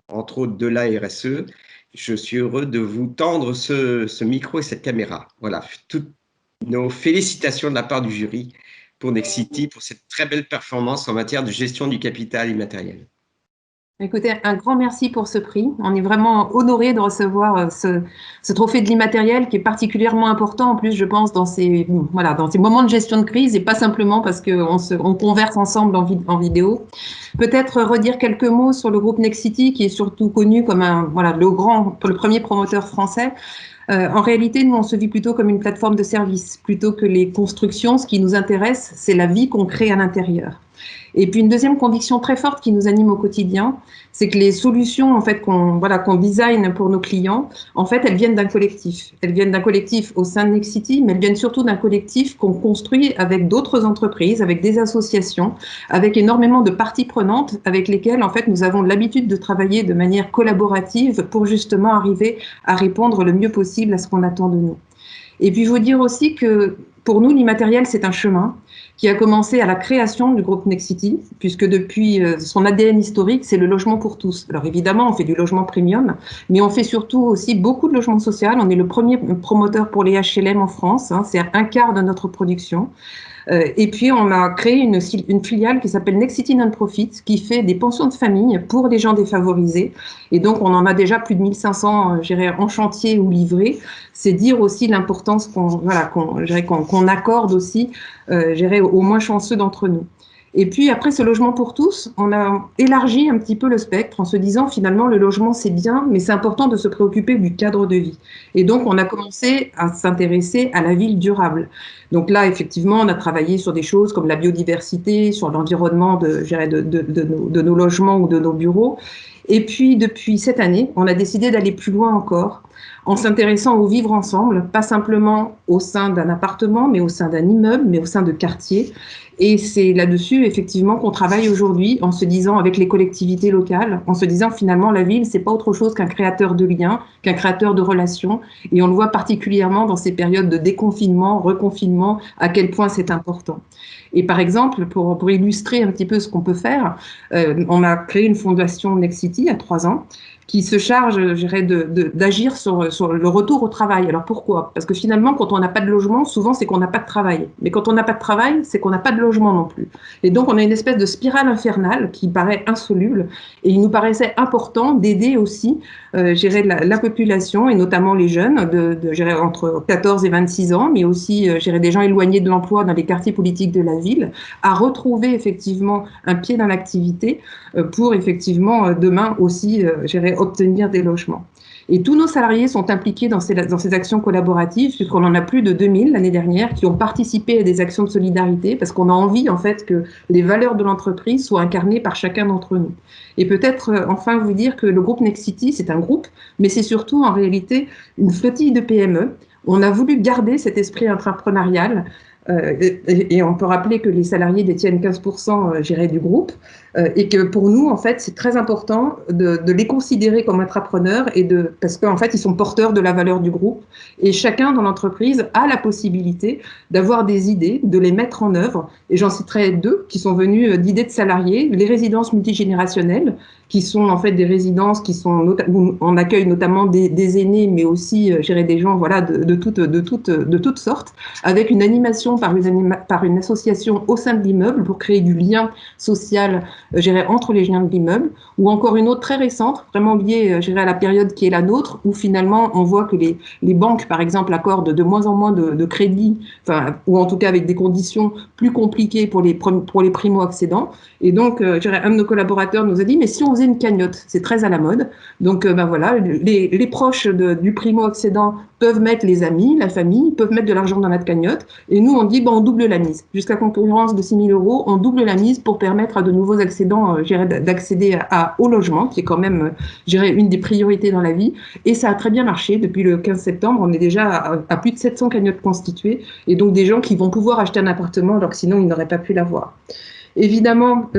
entre autres, de la RSE. Je suis heureux de vous tendre ce micro et cette caméra. Voilà, toutes nos félicitations de la part du jury pour Nexity, pour cette très belle performance en matière de gestion du capital immatériel. Écoutez, un grand merci pour ce prix. On est vraiment honorés de recevoir ce trophée de l'immatériel qui est particulièrement important en plus, je pense, dans ces moments de gestion de crise et pas simplement parce qu'on converse ensemble en vidéo. Peut-être redire quelques mots sur le groupe Nexity qui est surtout connu comme le premier promoteur français. En réalité, nous, on se vit plutôt comme une plateforme de service, plutôt que les constructions. Ce qui nous intéresse, c'est la vie qu'on crée à l'intérieur. Et puis une deuxième conviction très forte qui nous anime au quotidien, c'est que les solutions en fait qu'on design pour nos clients, en fait, elles viennent d'un collectif. Elles viennent d'un collectif au sein de Nexity, mais elles viennent surtout d'un collectif qu'on construit avec d'autres entreprises, avec des associations, avec énormément de parties prenantes avec lesquelles en fait nous avons l'habitude de travailler de manière collaborative pour justement arriver à répondre le mieux possible à ce qu'on attend de nous. Et puis, je veux dire aussi que pour nous, l'immatériel, c'est un chemin qui a commencé à la création du groupe Nexity, puisque depuis son ADN historique, c'est le logement pour tous. Alors évidemment, on fait du logement premium, mais on fait surtout aussi beaucoup de logement social. On est le premier promoteur pour les HLM en France, hein, c'est un quart de notre production. Et puis, on a créé une filiale qui s'appelle Nexity Non-Profit, qui fait des pensions de famille pour les gens défavorisés. Et donc, on en a déjà plus de 1500 en chantier ou livrés. C'est dire aussi l'importance qu'on accorde aussi aux moins chanceux d'entre nous. Et puis, après ce logement pour tous, on a élargi un petit peu le spectre en se disant finalement le logement c'est bien, mais c'est important de se préoccuper du cadre de vie. Et donc, on a commencé à s'intéresser à la ville durable. Donc là, effectivement, on a travaillé sur des choses comme la biodiversité, sur l'environnement de nos logements ou de nos bureaux. Et puis, depuis cette année, on a décidé d'aller plus loin encore en s'intéressant au vivre ensemble, pas simplement au sein d'un appartement, mais au sein d'un immeuble, mais au sein de quartiers. Et c'est là-dessus, effectivement, qu'on travaille aujourd'hui en se disant, avec les collectivités locales, en se disant finalement, la ville, c'est pas autre chose qu'un créateur de liens, qu'un créateur de relations. Et on le voit particulièrement dans ces périodes de déconfinement, reconfinement, à quel point c'est important. Et par exemple, pour illustrer un petit peu ce qu'on peut faire, on a créé une fondation Nexity il y a 3 ans, qui se charge, je dirais, d'agir sur le retour au travail. Alors pourquoi? Parce que finalement, quand on n'a pas de logement, souvent c'est qu'on n'a pas de travail. Mais quand on n'a pas de travail, c'est qu'on n'a pas de logement non plus. Et donc on a une espèce de spirale infernale qui paraît insoluble. Et il nous paraissait important d'aider aussi, je dirais, la population, et notamment les jeunes, je dirais, entre 14 et 26 ans, mais aussi, je dirais, des gens éloignés de l'emploi dans les quartiers politiques de la ville, à retrouver effectivement un pied dans l'activité pour effectivement demain aussi, je dirais, obtenir des logements. Et tous nos salariés sont impliqués dans ces actions collaboratives, puisqu'on en a plus de 2000 l'année dernière qui ont participé à des actions de solidarité, parce qu'on a envie en fait que les valeurs de l'entreprise soient incarnées par chacun d'entre nous. Et peut-être enfin vous dire que le groupe Nexity, c'est un groupe, mais c'est surtout en réalité une flottille de PME. On a voulu garder cet esprit intrapreneurial. Et on peut rappeler que les salariés détiennent 15% du groupe et que pour nous, en fait, c'est très important de les considérer comme intrapreneurs parce qu'en fait, ils sont porteurs de la valeur du groupe et chacun dans l'entreprise a la possibilité d'avoir des idées, de les mettre en œuvre. Et j'en citerai 2 qui sont venus d'idées de salariés, les résidences multigénérationnelles, qui sont en fait des résidences où on accueille notamment des aînés, mais aussi des gens voilà, de toutes sortes, avec une animation par une association au sein de l'immeuble pour créer du lien social entre les gens de l'immeuble, ou encore une autre très récente, vraiment liée à la période qui est la nôtre, où finalement on voit que les banques, par exemple, accordent de moins en moins de crédits, ou en tout cas avec des conditions plus compliquées pour les primo-accédants. Et donc, un de nos collaborateurs nous a dit, mais si on faisait une cagnotte, c'est très à la mode. Donc, voilà, les proches du primo-accédant peuvent mettre les amis, la famille, peuvent mettre de l'argent dans la cagnotte. Et nous, on dit, on double la mise. Jusqu'à concurrence de 6 000 €, on double la mise pour permettre à de nouveaux accédants d'accéder au logement, qui est quand même, une des priorités dans la vie. Et ça a très bien marché. Depuis le 15 septembre, on est déjà à plus de 700 cagnottes constituées. Et donc, des gens qui vont pouvoir acheter un appartement alors que sinon, ils n'auraient pas pu l'avoir. Évidemment,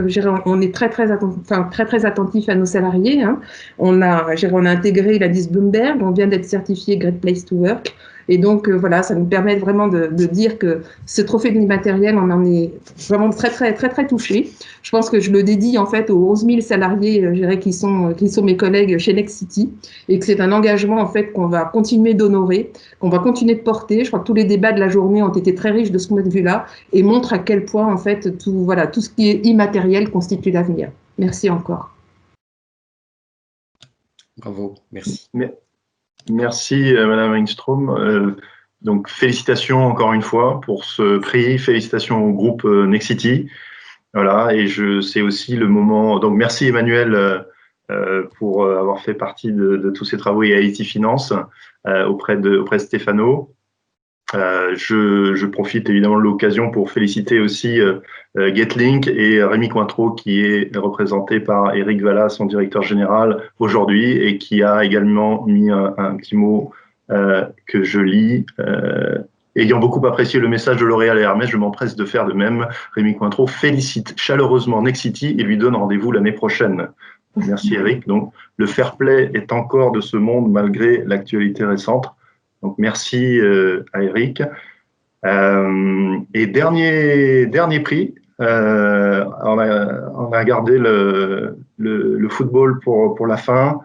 on est très attentif à nos salariés. Hein. On a intégré l'indice Bloomberg, on vient d'être certifié Great Place to Work. Et donc, voilà, ça nous permet vraiment de dire que ce trophée de l'immatériel, on en est vraiment très touchés. Je pense que je le dédie en fait aux 11 000 salariés, qui sont mes collègues chez Nexity, et que c'est un engagement en fait qu'on va continuer d'honorer, qu'on va continuer de porter. Je crois que tous les débats de la journée ont été très riches de ce point de vue-là et montrent à quel point en fait tout ce qui est immatériel constitue l'avenir. Merci encore. Bravo, merci. Merci Madame Engström. Donc félicitations encore une fois pour ce prix, félicitations au groupe Nexity. Voilà, et c'est aussi le moment. Donc merci Emmanuel pour avoir fait partie de tous ces travaux et IT Finance auprès de Stéphano. Je profite évidemment de l'occasion pour féliciter aussi Getlink et Rémi Cointreau, qui est représenté par Eric Vallat, son directeur général aujourd'hui, et qui a également mis un petit mot que je lis. Ayant beaucoup apprécié le message de L'Oréal et Hermès, je m'empresse de faire de même. Rémi Cointreau félicite chaleureusement Nexity et lui donne rendez-vous l'année prochaine. Merci Eric. Donc le fair play est encore de ce monde malgré l'actualité récente. Donc merci à Eric. Et dernier prix, on a gardé le football pour la fin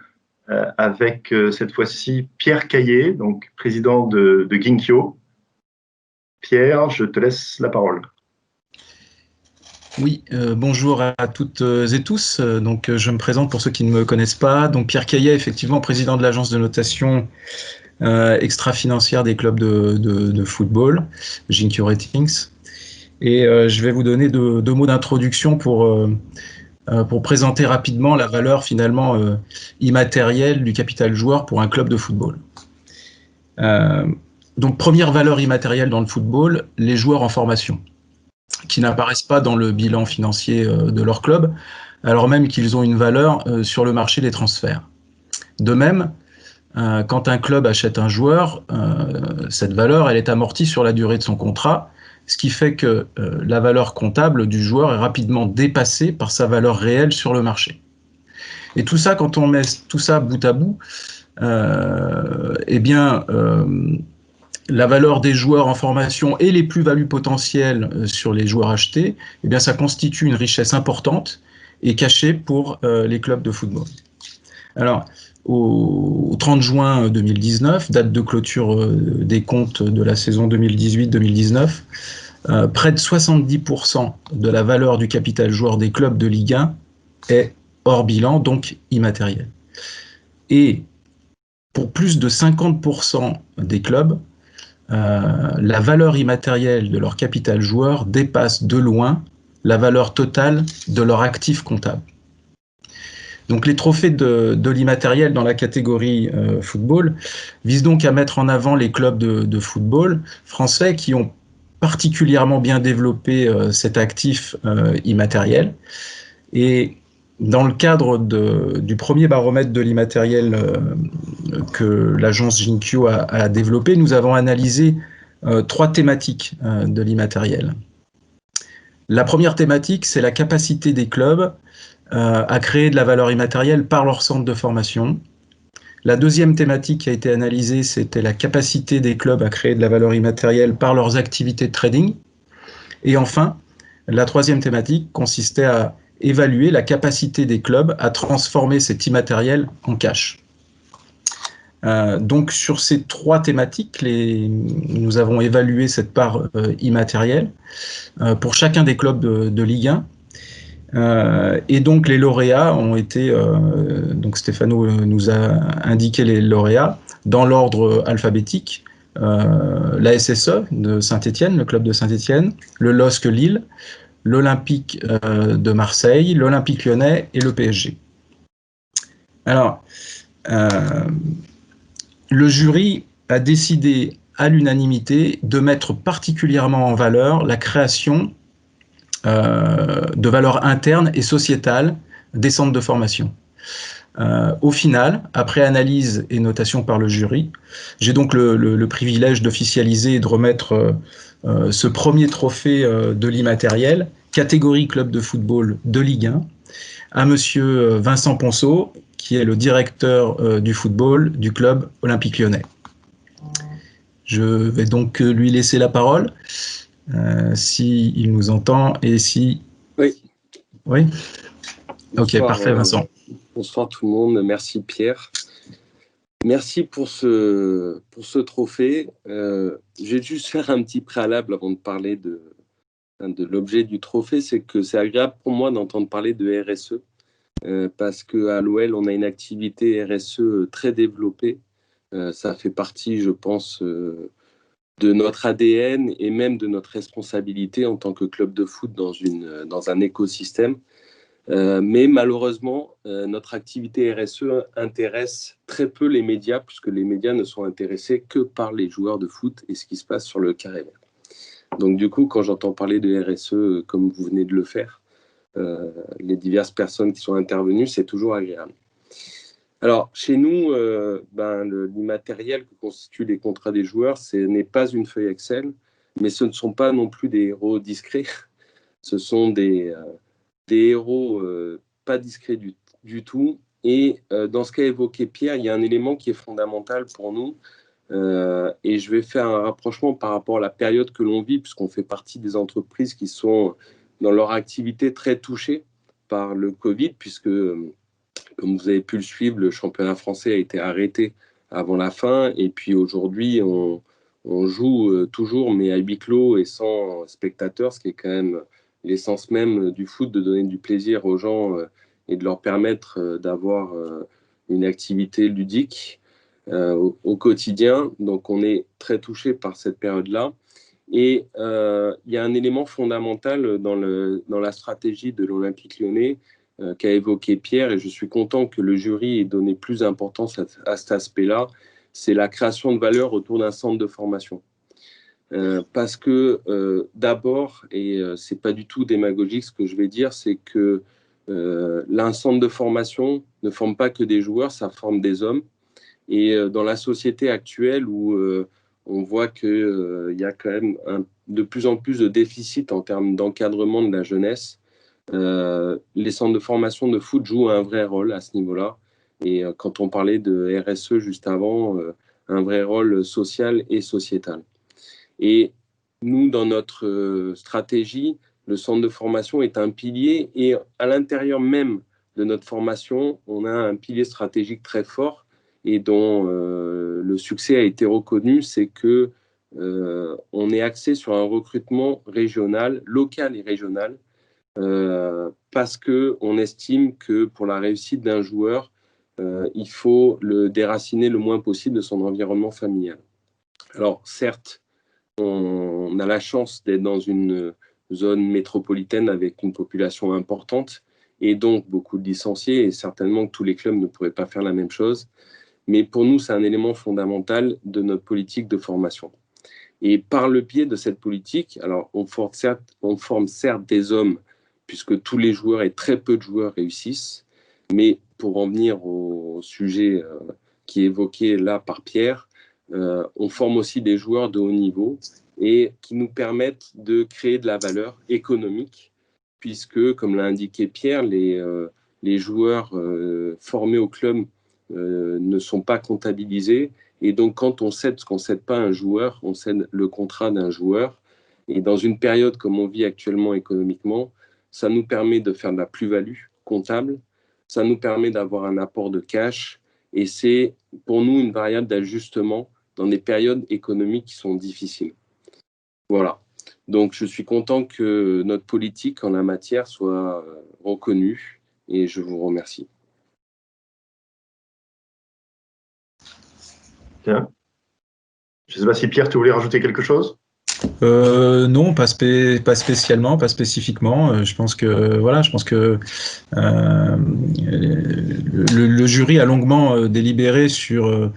avec cette fois-ci Pierre Caillé, donc président de Ginkyo. Pierre, je te laisse la parole. Oui, bonjour à toutes et tous. Donc, je me présente pour ceux qui ne me connaissent pas. Donc, Pierre Caillet, effectivement, président de l'agence de notation extra-financière des clubs de football, Ginkyo Ratings. Et je vais vous donner deux mots d'introduction pour présenter rapidement la valeur finalement immatérielle du capital joueur pour un club de football. Donc, première valeur immatérielle dans le football, les joueurs en formation, qui n'apparaissent pas dans le bilan financier de leur club, alors même qu'ils ont une valeur sur le marché des transferts. De même, quand un club achète un joueur, cette valeur elle est amortie sur la durée de son contrat, ce qui fait que la valeur comptable du joueur est rapidement dépassée par sa valeur réelle sur le marché. Et tout ça, quand on met tout ça bout à bout, la valeur des joueurs en formation et les plus-values potentielles sur les joueurs achetés, eh bien, ça constitue une richesse importante et cachée pour les clubs de football. Alors, au 30 juin 2019, date de clôture des comptes de la saison 2018-2019, près de 70% de la valeur du capital joueur des clubs de Ligue 1 est hors bilan, donc immatériel. Et pour plus de 50% des clubs, la valeur immatérielle de leur capital joueur dépasse de loin la valeur totale de leur actif comptable. Donc les trophées de l'immatériel dans la catégorie football visent donc à mettre en avant les clubs de football français qui ont particulièrement bien développé cet actif immatériel. Et dans le cadre du premier baromètre de l'immatériel que l'agence Jinkyo a développé, nous avons analysé 3 thématiques de l'immatériel. La première thématique, c'est la capacité des clubs à créer de la valeur immatérielle par leur centre de formation. La deuxième thématique qui a été analysée, c'était la capacité des clubs à créer de la valeur immatérielle par leurs activités de trading. Et enfin, la troisième thématique consistait à évaluer la capacité des clubs à transformer cet immatériel en cash. Donc sur ces 3 thématiques, nous avons évalué cette part immatérielle pour chacun des clubs de Ligue 1. Et donc les lauréats ont été, donc Stéphano nous a indiqué les lauréats dans l'ordre alphabétique, la SSE de Saint-Étienne, le club de Saint-Étienne, le LOSC Lille, l'Olympique de Marseille, l'Olympique Lyonnais et le PSG. Alors, le jury a décidé à l'unanimité de mettre particulièrement en valeur la création de valeurs internes et sociétales des centres de formation. Au final, après analyse et notation par le jury, j'ai donc le privilège d'officialiser et de remettre ce premier trophée de l'immatériel, catégorie club de football de Ligue 1, à monsieur Vincent Ponceau, qui est le directeur du football du club olympique lyonnais. Je vais donc lui laisser la parole, s'il nous entend et si... Oui. Oui. Bonsoir, ok, parfait Vincent. Bonsoir tout le monde, merci Pierre. Merci pour ce trophée. Je vais juste faire un petit préalable avant de parler de l'objet du trophée, c'est que c'est agréable pour moi d'entendre parler de RSE, parce qu'à l'OL, on a une activité RSE très développée. Ça fait partie, je pense, de notre ADN et même de notre responsabilité en tant que club de foot dans un écosystème. Mais malheureusement, notre activité RSE intéresse très peu les médias, puisque les médias ne sont intéressés que par les joueurs de foot et ce qui se passe sur le carré vert. Donc du coup, quand j'entends parler de RSE, comme vous venez de le faire, les diverses personnes qui sont intervenues, c'est toujours agréable. Alors, chez nous, l'immatériel que constituent les contrats des joueurs, ce n'est pas une feuille Excel, mais ce ne sont pas non plus des héros discrets. Ce sont des héros pas discrets du tout. Et dans ce qu'a évoqué Pierre, il y a un élément qui est fondamental pour nous. Et je vais faire un rapprochement par rapport à la période que l'on vit, puisqu'on fait partie des entreprises qui sont dans leur activité très touchées par le Covid, puisque, comme vous avez pu le suivre, le championnat français a été arrêté avant la fin. Et puis aujourd'hui, on joue toujours, mais à huis clos et sans spectateurs, ce qui est quand même l'essence même du foot, de donner du plaisir aux gens et de leur permettre d'avoir une activité ludique au quotidien. Donc on est très touché par cette période-là. Et il y a un élément fondamental dans la stratégie de l'Olympique lyonnais qu'a évoqué Pierre, et je suis content que le jury ait donné plus d'importance à cet aspect-là, c'est la création de valeur autour d'un centre de formation. Parce que d'abord, et c'est pas du tout démagogique ce que je vais dire, c'est que un centre de formation ne forme pas que des joueurs, ça forme des hommes. Et dans la société actuelle où on voit qu'il y a quand même de plus en plus de déficit en termes d'encadrement de la jeunesse, les centres de formation de foot jouent un vrai rôle à ce niveau-là. Et quand on parlait de RSE juste avant, un vrai rôle social et sociétal. Et nous, dans notre stratégie, le centre de formation est un pilier, et à l'intérieur même de notre formation, on a un pilier stratégique très fort et dont le succès a été reconnu, c'est que on est axé sur un recrutement régional, local et régional, parce qu'on estime que pour la réussite d'un joueur, il faut le déraciner le moins possible de son environnement familial. Alors certes, on a la chance d'être dans une zone métropolitaine avec une population importante et donc beaucoup de licenciés, et certainement que tous les clubs ne pourraient pas faire la même chose. Mais pour nous, c'est un élément fondamental de notre politique de formation. Et par le biais de cette politique, alors on forme certes des hommes, puisque tous les joueurs et très peu de joueurs réussissent, mais pour en venir au sujet qui est évoqué là par Pierre, on forme aussi des joueurs de haut niveau et qui nous permettent de créer de la valeur économique, puisque, comme l'a indiqué Pierre, les joueurs formés au club ne sont pas comptabilisés. Et donc, quand on cède ce qu'on ne cède pas à un joueur, on cède le contrat d'un joueur. Et dans une période comme on vit actuellement économiquement, ça nous permet de faire de la plus-value comptable, ça nous permet d'avoir un apport de cash, et c'est pour nous une variable d'ajustement dans des périodes économiques qui sont difficiles. Voilà. Donc, je suis content que notre politique en la matière soit reconnue, et je vous remercie. Bien. Je ne sais pas si Pierre, tu voulais rajouter quelque chose? Non, pas spécialement, pas spécifiquement. Je pense que le jury a longuement délibéré sur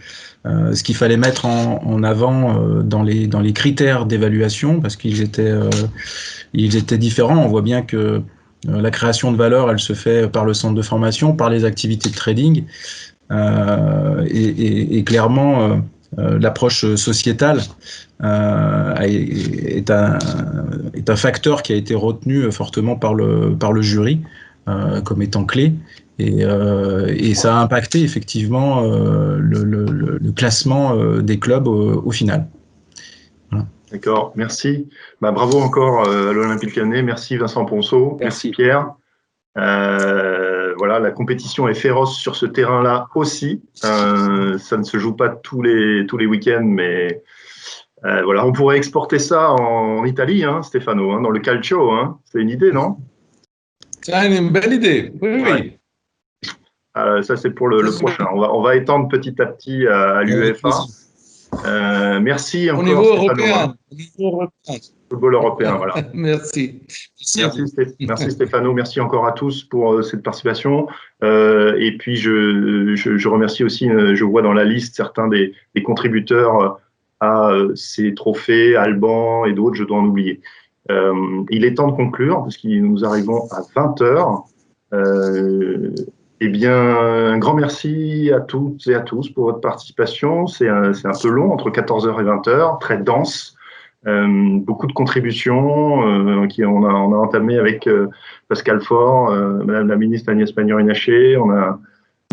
ce qu'il fallait mettre en avant dans les critères d'évaluation, parce qu'ils étaient différents. On voit bien que la création de valeur, elle se fait par le centre de formation, par les activités de trading, et clairement l'approche sociétale est un facteur qui a été retenu fortement par le jury comme étant clé, et ça a impacté effectivement le classement des clubs au final. Voilà. D'accord, merci. Bravo encore à l'Olympique Lyonnais. Merci Vincent Ponceau. Merci Pierre. Voilà, la compétition est féroce sur ce terrain-là aussi. Ça ne se joue pas tous les week-ends, mais voilà, on pourrait exporter ça en Italie, hein, Stéphano, hein, dans le calcio. Hein. C'est une idée, non? C'est une belle idée, oui. Ouais. Ça, c'est pour le prochain. On va étendre petit à petit à l'UEFA. Merci encore, au niveau Stéphano, européen. hein. Football européen, voilà. Merci. Merci Stéphano, merci encore à tous pour cette participation. Et puis je remercie aussi, je vois dans la liste certains des contributeurs à ces trophées, Alban et d'autres, je dois en oublier. Il est temps de conclure, parce que nous arrivons à 20h. Eh bien, un grand merci à toutes et à tous pour votre participation. C'est un peu long, entre 14h et 20h, très dense. Beaucoup de contributions on a entamé avec Pascal Faure, Madame la ministre Agnès Pannier-Runacher. On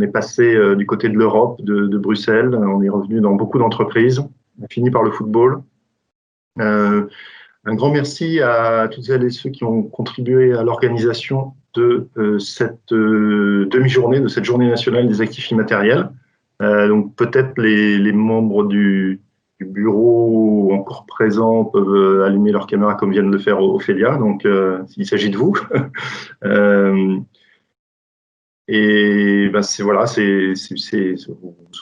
est passé du côté de l'Europe, de Bruxelles. On est revenu dans beaucoup d'entreprises. On a fini par le football. Un grand merci à toutes celles et ceux qui ont contribué à l'organisation de cette demi-journée, de cette journée nationale des actifs immatériels. Donc peut-être les membres du bureau encore présents peuvent allumer leur caméra comme viennent de le faire Ophélia, donc il s'agit de vous. Et ben voilà,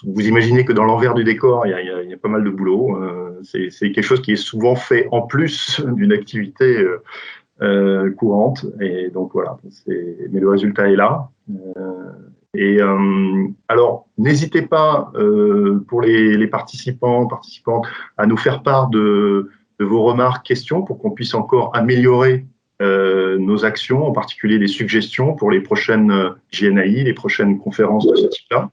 vous imaginez que dans l'envers du décor, il y a pas mal de boulot. C'est quelque chose qui est souvent fait en plus d'une activité courante. Et donc voilà, mais le résultat est là. Alors, n'hésitez pas pour les participants, participantes, à nous faire part de vos remarques, questions, pour qu'on puisse encore améliorer nos actions, en particulier les suggestions pour les prochaines JNAI, les prochaines conférences de ce type-là.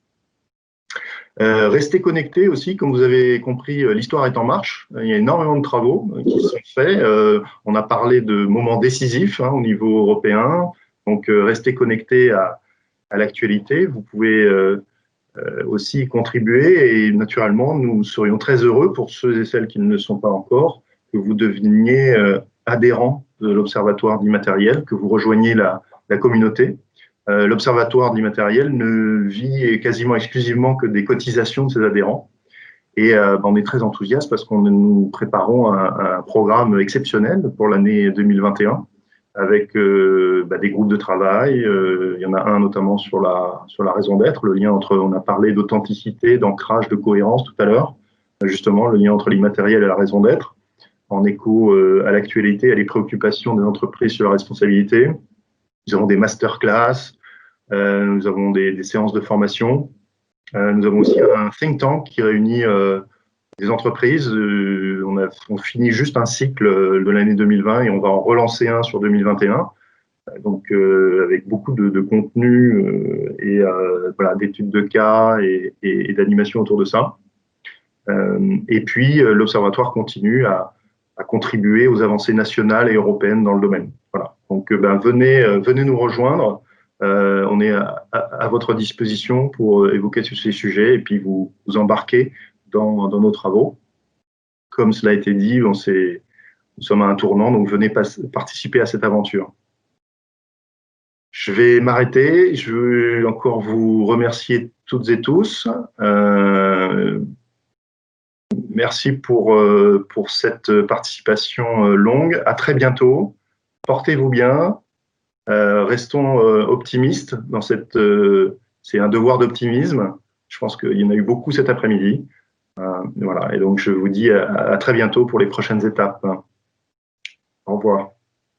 Restez connectés aussi, comme vous avez compris, l'histoire est en marche. Il y a énormément de travaux qui sont faits. On a parlé de moments décisifs au niveau européen, donc restez connectés à l'actualité. Vous pouvez aussi contribuer, et naturellement, nous serions très heureux, pour ceux et celles qui ne le sont pas encore, que vous deveniez adhérents de l'Observatoire d'immatériel, que vous rejoigniez la communauté. l'Observatoire de l'immatériel ne vit quasiment exclusivement que des cotisations de ses adhérents. Et on est très enthousiaste parce qu'on nous préparons un programme exceptionnel pour l'année 2021 avec des groupes de travail. Il y en a un notamment sur la raison d'être, le lien entre, on a parlé d'authenticité, d'ancrage, de cohérence tout à l'heure, justement le lien entre l'immatériel et la raison d'être, en écho à l'actualité, à les préoccupations des entreprises sur la responsabilité. Nous avons des masterclass, nous avons des séances de formation. Nous avons aussi un think tank qui réunit des entreprises. On finit juste un cycle de l'année 2020 et on va en relancer un sur 2021. Donc, avec beaucoup de contenu et d'études de cas et d'animation autour de ça. Et puis, l'Observatoire continue à contribuer aux avancées nationales et européennes dans le domaine. Voilà. Donc, venez nous rejoindre. On est à votre disposition pour évoquer ces sujets et puis vous embarquer dans nos travaux. Comme cela a été dit, nous sommes à un tournant, donc venez participer à cette aventure. Je vais m'arrêter. Je veux encore vous remercier toutes et tous. Merci pour cette participation longue. À très bientôt. Portez-vous bien. Restons optimistes dans c'est un devoir d'optimisme. Je pense qu'il y en a eu beaucoup cet après-midi. Voilà. Et donc, je vous dis à très bientôt pour les prochaines étapes. Au revoir.